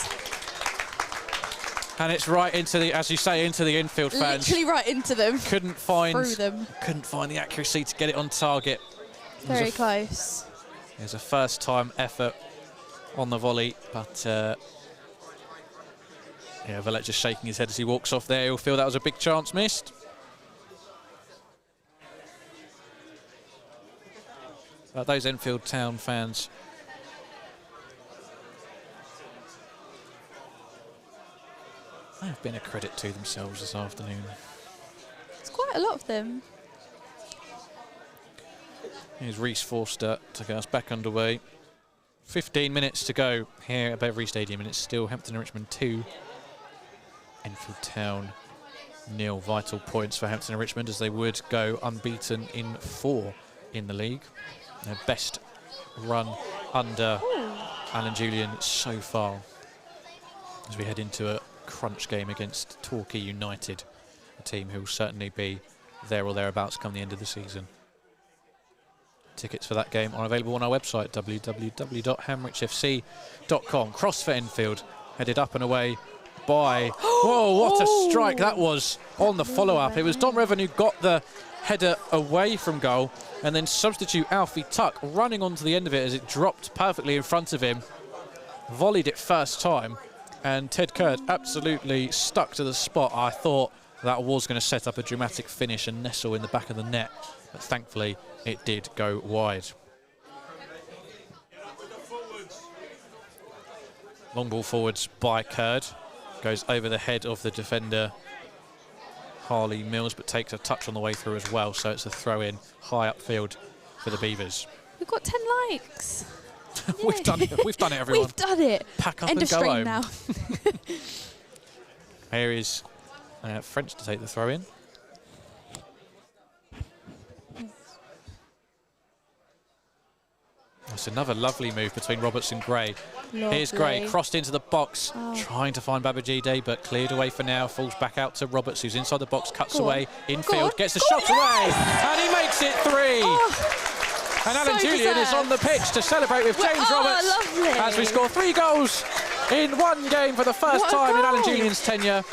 And it's right into the, as you say, into the Enfield fans. Literally right into them. Couldn't find Through the accuracy to get it on target. Very close. It was a first-time effort on the volley, but Vallette just shaking his head as he walks off there. He'll feel that was a big chance missed. But those Enfield Town fans, they've been a credit to themselves this afternoon. It's quite a lot of them. Here's Reece Forster to get us back underway. 15 minutes to go here at Beveree Stadium, and it's still Hampton Richmond 2, Enfield Town 0. Vital points for Hampton Richmond as they would go unbeaten in 4 in the league. Their best run under Alan Julian so far as we head into a crunch game against Torquay United, a team who will certainly be there or thereabouts come the end of the season. Tickets for that game are available on our website, www.hamrichfc.com. Cross for Enfield, headed up and away by... Whoa, what a strike that was on the follow-up. It was Dom Revan who got the header away from goal, and then substitute Alfie Tuck running onto the end of it as it dropped perfectly in front of him. Volleyed it first time, and Ted Kurd absolutely stuck to the spot. I thought that was going to set up a dramatic finish and nestle in the back of the net, but thankfully it did go wide. Long ball forwards by Kurd. Goes over the head of the defender Harley Mills, but takes a touch on the way through as well, so it's a throw-in high upfield for the Beavers. We've got 10 likes. We've done it, everyone. We've done it. Pack up End and of go stream home. now. Here is French to take the throw-in. That's another lovely move between Roberts and Gray. Lovely. Here's Gray, crossed into the box, trying to find Babajide, but cleared away for now. Falls back out to Roberts, who's inside the box, cuts away, infield, gets the shot away, and he makes it 3. And Alan Julian is on the pitch to celebrate with James Roberts lovely. as we score 3 goals in one game for the first time in Alan Julian's tenure.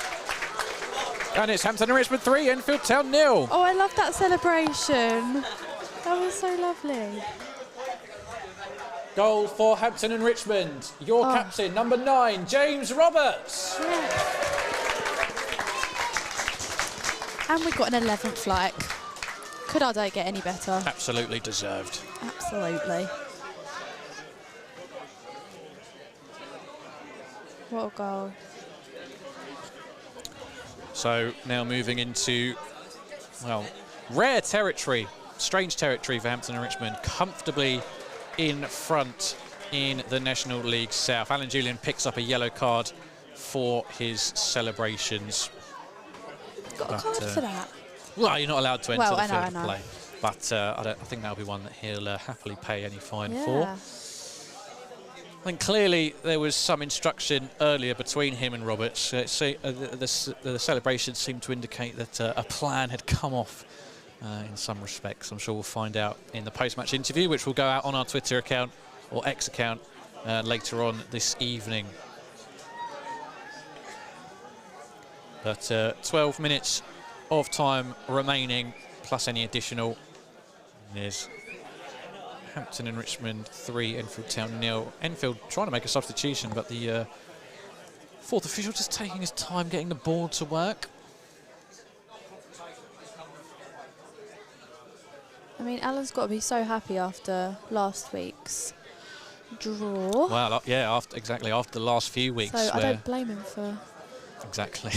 And it's Hampton Richmond 3, Enfield Town 0. Oh, I love that celebration. That was so lovely. Goal for Hampton and Richmond. Your captain, number 9, James Roberts. Yeah. And we got an 11th like. Could our day get any better? Absolutely deserved. Absolutely. What a goal. So now moving into, well, rare territory, strange territory for Hampton and Richmond. Comfortably in front in the National League South. Alan Julian picks up a yellow card for his celebrations. Got a card for that? Well, you're not allowed to enter the field I of know. play. But I think that'll be one that he'll happily pay any fine for. I think clearly there was some instruction earlier between him and Roberts. The celebration seemed to indicate that a plan had come off in some respects. I'm sure we'll find out in the post-match interview, which will go out on our Twitter account or X account later on this evening. But 12 minutes of time remaining, plus any additional. There's Hampton and Richmond 3, Enfield Town 0. Enfield trying to make a substitution, but the fourth official just taking his time getting the ball to work. I mean, Alan's got to be so happy after last week's draw. Well, yeah, after the last few weeks. So I don't blame him for... Exactly.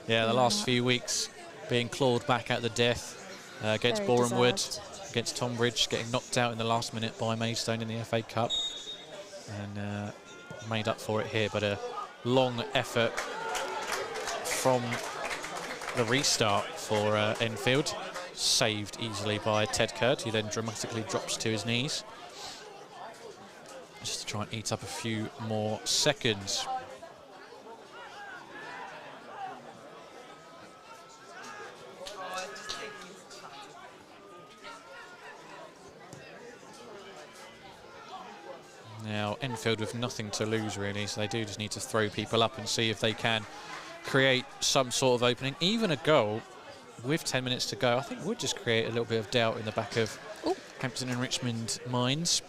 Yeah, the last few weeks being clawed back at the death against Very Boreham Wood, deserved. against Tonbridge, getting knocked out in the last minute by Maidstone in the FA Cup. And made up for it here, but a long effort from the restart for Enfield. Saved easily by Ted Kurd, who then dramatically drops to his knees. Just to try and eat up a few more seconds. Now, Enfield with nothing to lose, really, so they do just need to throw people up and see if they can create some sort of opening. Even a goal with 10 minutes to go, I think would just create a little bit of doubt in the back of Hampton and Richmond minds.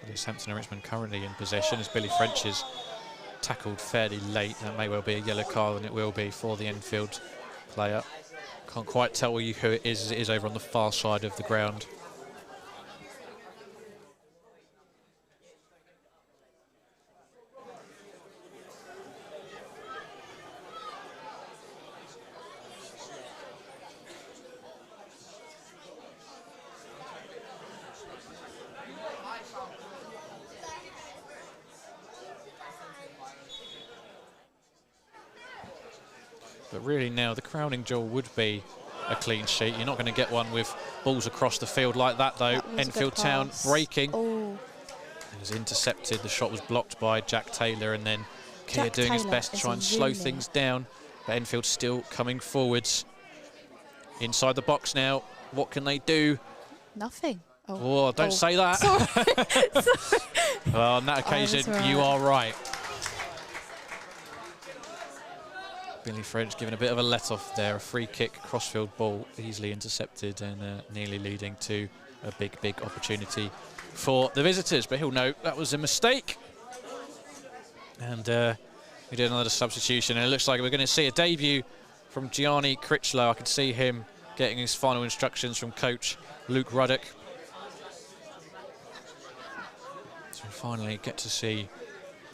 It is Hampton and Richmond currently in possession as Billy French is tackled fairly late. That may well be a yellow card, and it will be for the Enfield player. Can't quite tell you who it is, as it is over on the far side of the ground. But really now the crowning jewel would be a clean sheet. You're not going to get one with balls across the field like that, though. Enfield Town breaking. It was intercepted. The shot was blocked by Jack Taylor, and then Keir doing his best to try and slow things down. But Enfield still coming forwards. Inside the box now. What can they do? Nothing. Oh, don't say that. Sorry. Well, on that occasion, you are right. Billy French giving a bit of a let-off there. A free kick, crossfield ball, easily intercepted and nearly leading to a big, big opportunity for the visitors. But he'll know that was a mistake. And we did another substitution, and it looks like we're going to see a debut from Gianni Critchlow. I can see him getting his final instructions from coach Luke Ruddock. So we finally get to see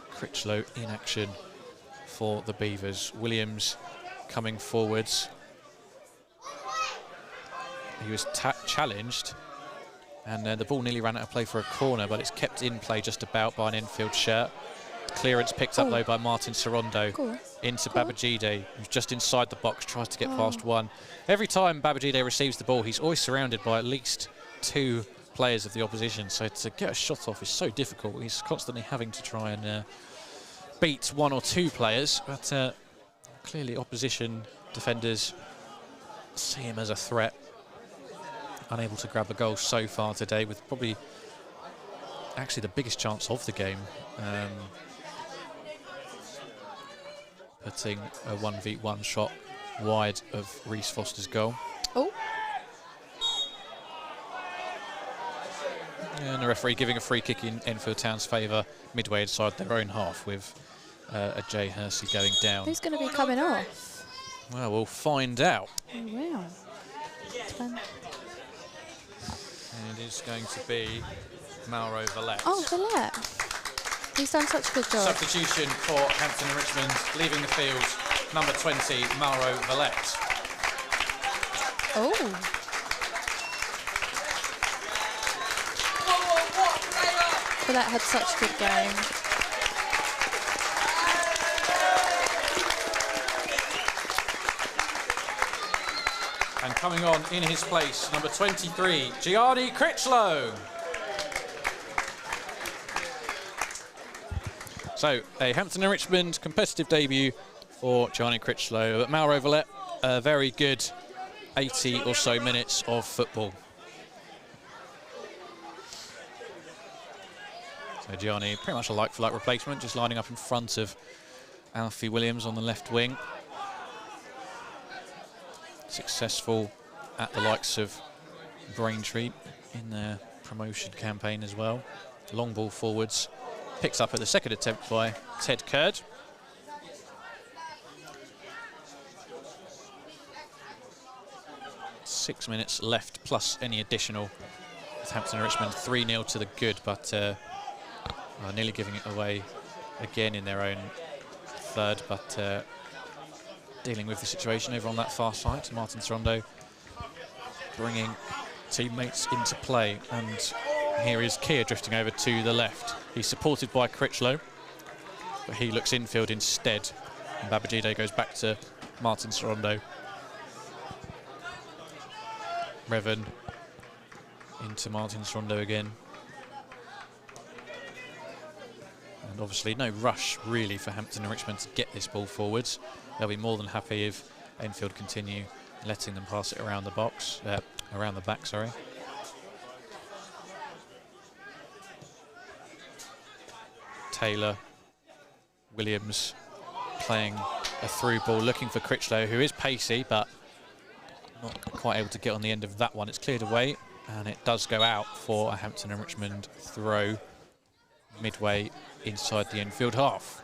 Critchlow in action for the Beavers. Williams coming forwards. He was challenged, and the ball nearly ran out of play for a corner, but it's kept in play just about by an Enfield shirt. Clearance picked up though by Martin Sorondo into Babajide, who's just inside the box, tries to get past one. Every time Babajide receives the ball, he's always surrounded by at least two players of the opposition, so to get a shot off is so difficult. He's constantly having to try and beat one or two players, but clearly opposition defenders see him as a threat. Unable to grab a goal so far today, with probably actually the biggest chance of the game. Putting a 1v1 shot wide of Reese Foster's goal. And the referee giving a free kick in Enfield Town's favour midway inside their own half, with a Jay Hersey going down. Who's going to be coming off? Well, we'll find out. Oh, wow. And it is going to be Mauro Vallette. Oh, Vallette. He's done such a good job. Substitution for Hampton and Richmond, leaving the field, number 20, Mauro Vallette. Vallette had such a good game. And coming on in his place, number 23, Gianni Critchlow. So, a Hampton and Richmond competitive debut for Gianni Critchlow. But Mauro Vallette, a very good 80 or so minutes of football. So Gianni, pretty much a like-for-like replacement, just lining up in front of Alfie Williams on the left wing. Successful at the likes of Braintree in their promotion campaign as well. Long ball forwards, picked up at the second attempt by Ted Kurd. .6 minutes left, plus any additional Hampton Richmond 3-0 to the good, but are nearly giving it away again in their own third, but dealing with the situation over on that far side. Martin Sorondo bringing teammates into play, and here is Kia drifting over to the left. He's supported by Critchlow, but he looks infield instead, and Babajide goes back to Martin Sorondo. Revan into Martin Sorondo again. And obviously no rush really for Hampton and Richmond to get this ball forwards. They'll be more than happy if Enfield continue letting them pass it around the box, around the back, sorry. Taylor, Williams playing a through ball, looking for Critchlow, who is pacey, but not quite able to get on the end of that one. It's cleared away, and it does go out for a Hampton and Richmond throw midway inside the Enfield half.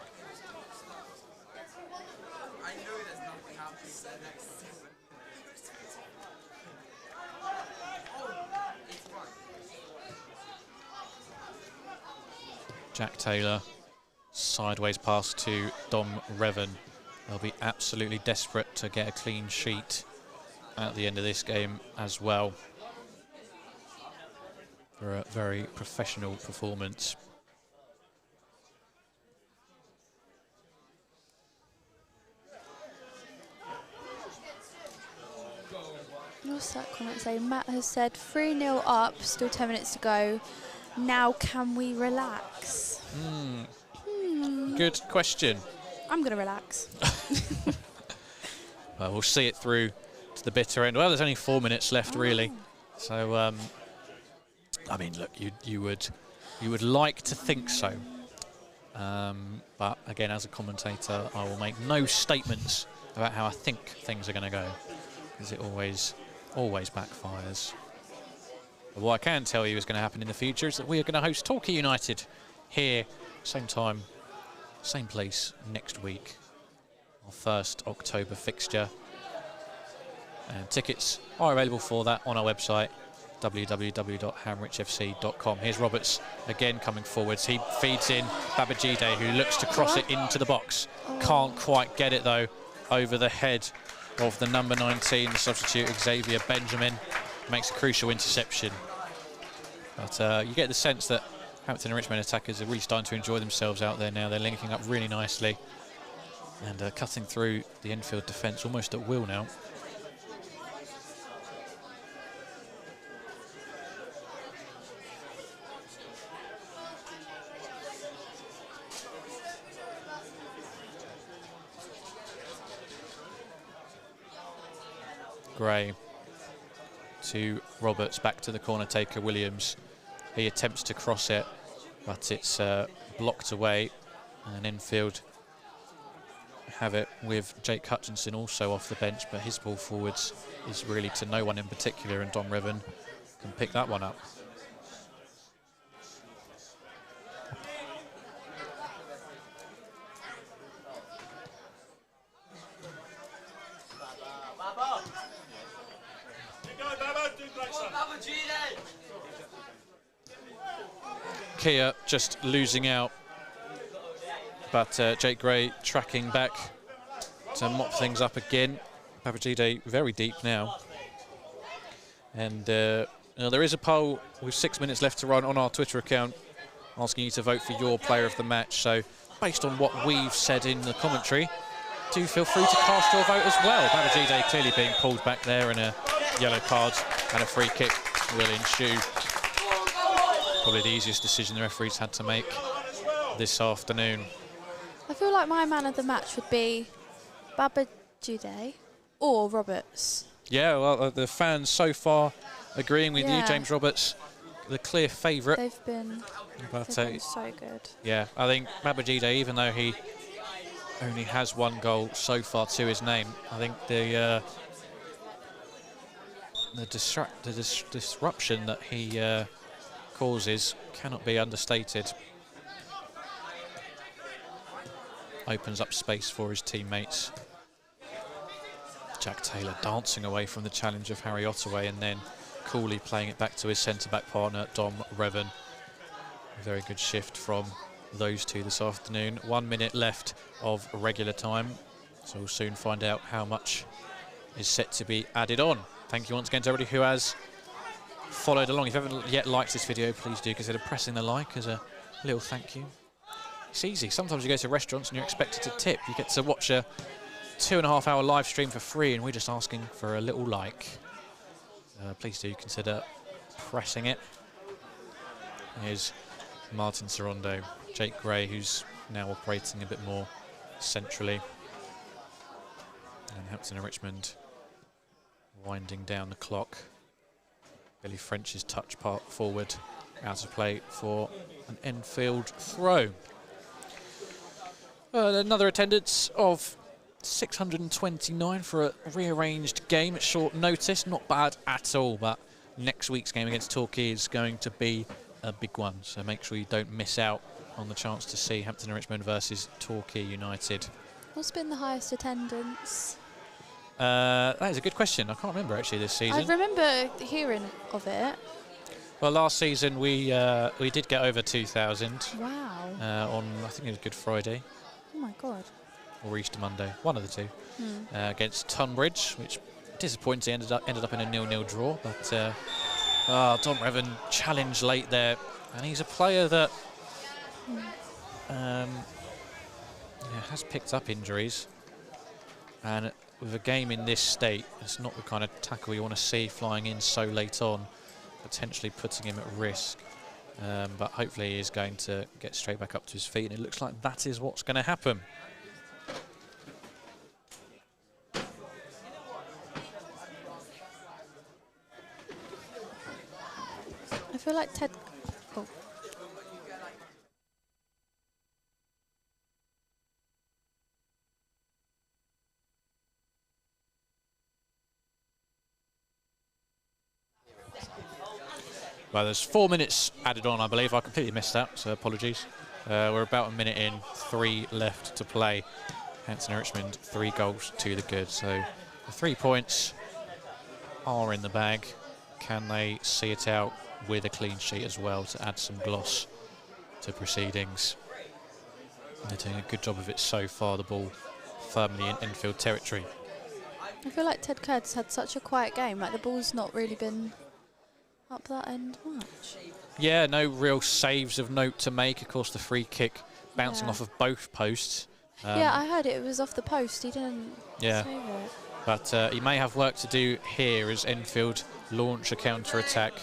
Jack Taylor, sideways pass to Dom Revan. They'll be absolutely desperate to get a clean sheet at the end of this game as well, for a very professional performance. What's that comment say? Matt has said 3-0 up, still 10 minutes to go. Now can we relax? Good question. I'm going to relax. Well, we'll see it through to the bitter end. Well, there's only 4 minutes left, really. So, I mean, look, you would like to think so. But again, as a commentator, I will make no statements about how I think things are going to go, because it always backfires. But what I can tell you is going to happen in the future is that we are going to host Torquay United here, same time, same place next week. Our first October fixture. And tickets are available for that on our website, www.hamrichfc.com. Here's Roberts again coming forwards. He feeds in Babajide, who looks to cross it into the box. Can't quite get it though, over the head of the number 19 substitute Xavier Benjamin. Makes a crucial interception. But you get the sense that Hampton and Richmond attackers are really starting to enjoy themselves out there now. They're linking up really nicely and cutting through the Enfield defence almost at will now. Gray to Roberts, back to the corner taker Williams. He attempts to cross it, but it's blocked away, and Enfield have it with Jake Hutchinson also off the bench, but his ball forwards is really to no one in particular, and Dom Revan can pick that one up. Kia just losing out, but Jake Gray tracking back to mop things up again. Babajide very deep now. And you know, there is a poll with 6 minutes left to run on our Twitter account asking you to vote for your player of the match. So based on what we've said in the commentary, do feel free to cast your vote as well. Babajide clearly being pulled back there, and a yellow card and a free kick will ensue. Probably the easiest decision the referees had to make this afternoon. I feel like my man of the match would be Babajide or Roberts. Yeah, well, the fans so far agreeing with you, James Roberts, the clear favourite. They've been so good. Yeah, I think Babajide, even though he only has one goal so far to his name, I think the disruption that he causes cannot be understated. Opens up space for his teammates. Jack Taylor dancing away from the challenge of Harry Ottaway, and then coolly playing it back to his centre-back partner, Dom Revan. A very good shift from those two this afternoon. 1 minute left of regular time, so we'll soon find out how much is set to be added on. Thank you once again to everybody who has followed along. If you haven't yet liked this video, please do consider pressing the like as a little thank you. It's easy. Sometimes you go to restaurants and you're expected to tip. You get to watch a 2.5 hour live stream for free, and we're just asking for a little like. Please do consider pressing it. Here's Martin Sorondo, Jake Gray, who's now operating a bit more centrally, and Hampton and Richmond winding down the clock. Billy French's touch part forward, out of play for an Enfield throw. Another attendance of 629 for a rearranged game at short notice. Not bad at all, but next week's game against Torquay is going to be a big one, so make sure you don't miss out on the chance to see Hampton and Richmond versus Torquay United. What's been the highest attendance? That is a good question. I can't remember actually this season. I remember hearing of it. Well, last season we did get over 2,000. Wow. On, I think it was Good Friday. Oh my God. Or Easter Monday, one of the two, against Tunbridge, which disappointingly ended up in a 0-0 draw. But Dom Revan challenged late there, and he's a player that has picked up injuries, and with a game in this state, it's not the kind of tackle you want to see flying in so late on, potentially putting him at risk. But hopefully he is going to get straight back up to his feet, and it looks like that is what's going to happen. I feel like Ted... Oh. Well, there's 4 minutes added on, I believe. I completely missed that, so apologies. We're about a minute in, 3 left to play. Hampton and Richmond, 3 goals to the good. So the 3 points are in the bag. Can they see it out with a clean sheet as well to add some gloss to proceedings? They're doing a good job of it so far, the ball firmly in Enfield territory. I feel like Ted Kird's had such a quiet game, like the ball's not really been up that end much. Yeah, no real saves of note to make. Of course, the free kick bouncing off of both posts. Yeah, I heard it was off the post. He didn't save it. But he may have work to do here as Enfield launch a counter-attack.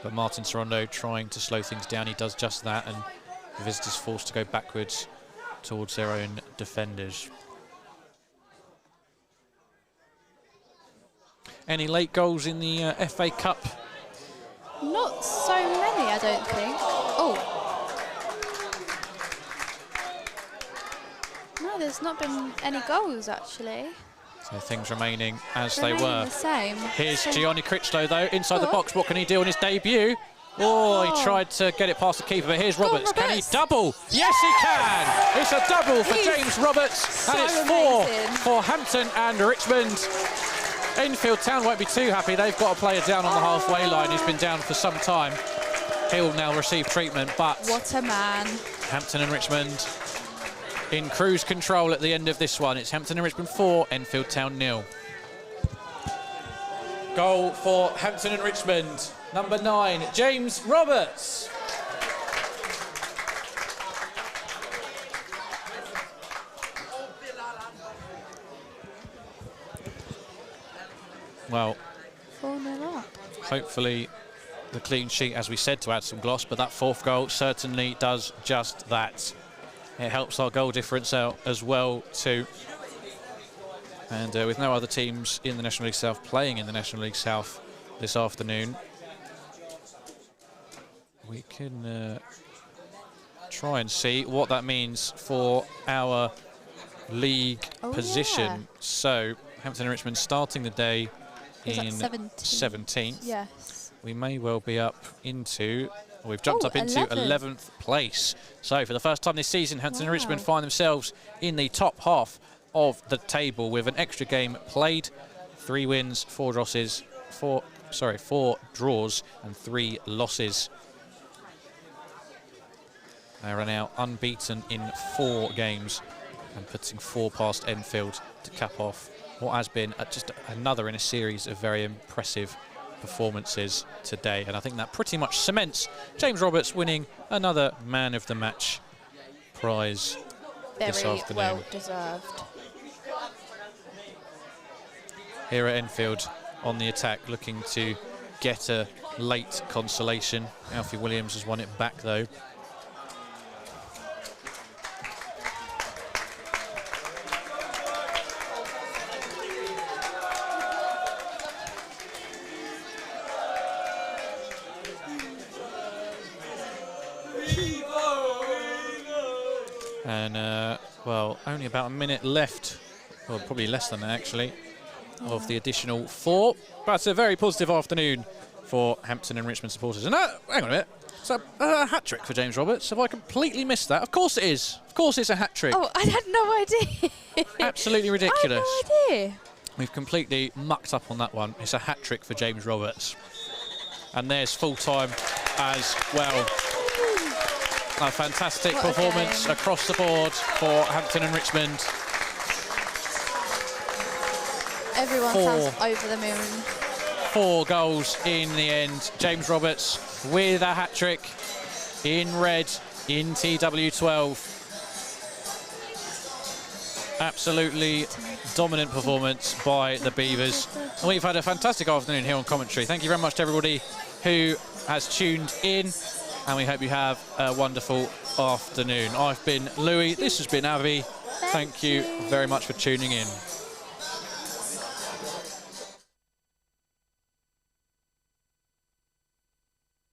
But Martin Sorondo trying to slow things down. He does just that, and the visitors forced to go backwards towards their own defenders. Any late goals in the FA Cup? Not so many, I don't think. Oh. No, there's not been any goals, actually. So things remaining as they were. The same. Here's Gianni Critchlow, though, inside the box. What can he do on his debut? Oh, he tried to get it past the keeper, but here's Roberts. Can he double? Yes, he can! It's a double for James Roberts, and it's 4 for Hampton and Richmond. Enfield Town won't be too happy. They've got a player down on the halfway line who's been down for some time. He'll now receive treatment, but... What a man. Hampton and Richmond in cruise control at the end of this one. It's Hampton and Richmond 4, Enfield Town 0. Goal for Hampton and Richmond, number 9, James Roberts. Well, 4-0 up. Hopefully the clean sheet, as we said, to add some gloss, but that 4th goal certainly does just that. It helps our goal difference out as well too. And with no other teams in the National League South playing in the National League South this afternoon, we can try and see what that means for our league position. Yeah. So Hampton and Richmond starting the day in 17th. Yes. We may well be up into, we've jumped up into 11th place. So for the first time this season, Hampton and Richmond find themselves in the top half of the table with an extra game played. 3 wins, 4 losses, 4 4 draws and 3 losses. They are now unbeaten in 4 games and putting 4 past Enfield to cap off what has been just another in a series of very impressive performances today. And I think that pretty much cements James Roberts winning another Man of the Match prize this Very afternoon. well deserved. Here at Enfield on the attack, looking to get a late consolation. Alfie Williams has won it back though. And, well, only about a minute left, well, probably less than that actually, of the additional 4. But it's a very positive afternoon for Hampton and Richmond supporters. And hang on a minute, it's a hat-trick for James Roberts. Have I completely missed that? Of course it is. Of course it's a hat-trick. Oh, I had no idea. Absolutely ridiculous. I had no idea. We've completely mucked up on that one. It's a hat-trick for James Roberts. And there's full-time as well. A fantastic performance across the board for Hampton and Richmond. Everyone sounds over the moon. 4 goals in the end. James Roberts with a hat-trick in red in TW12. Absolutely dominant performance by the Beavers. And we've had a fantastic afternoon here on commentary. Thank you very much to everybody who has tuned in, and we hope you have a wonderful afternoon. I've been Louis, this has been Abi. Thank you very much for tuning in.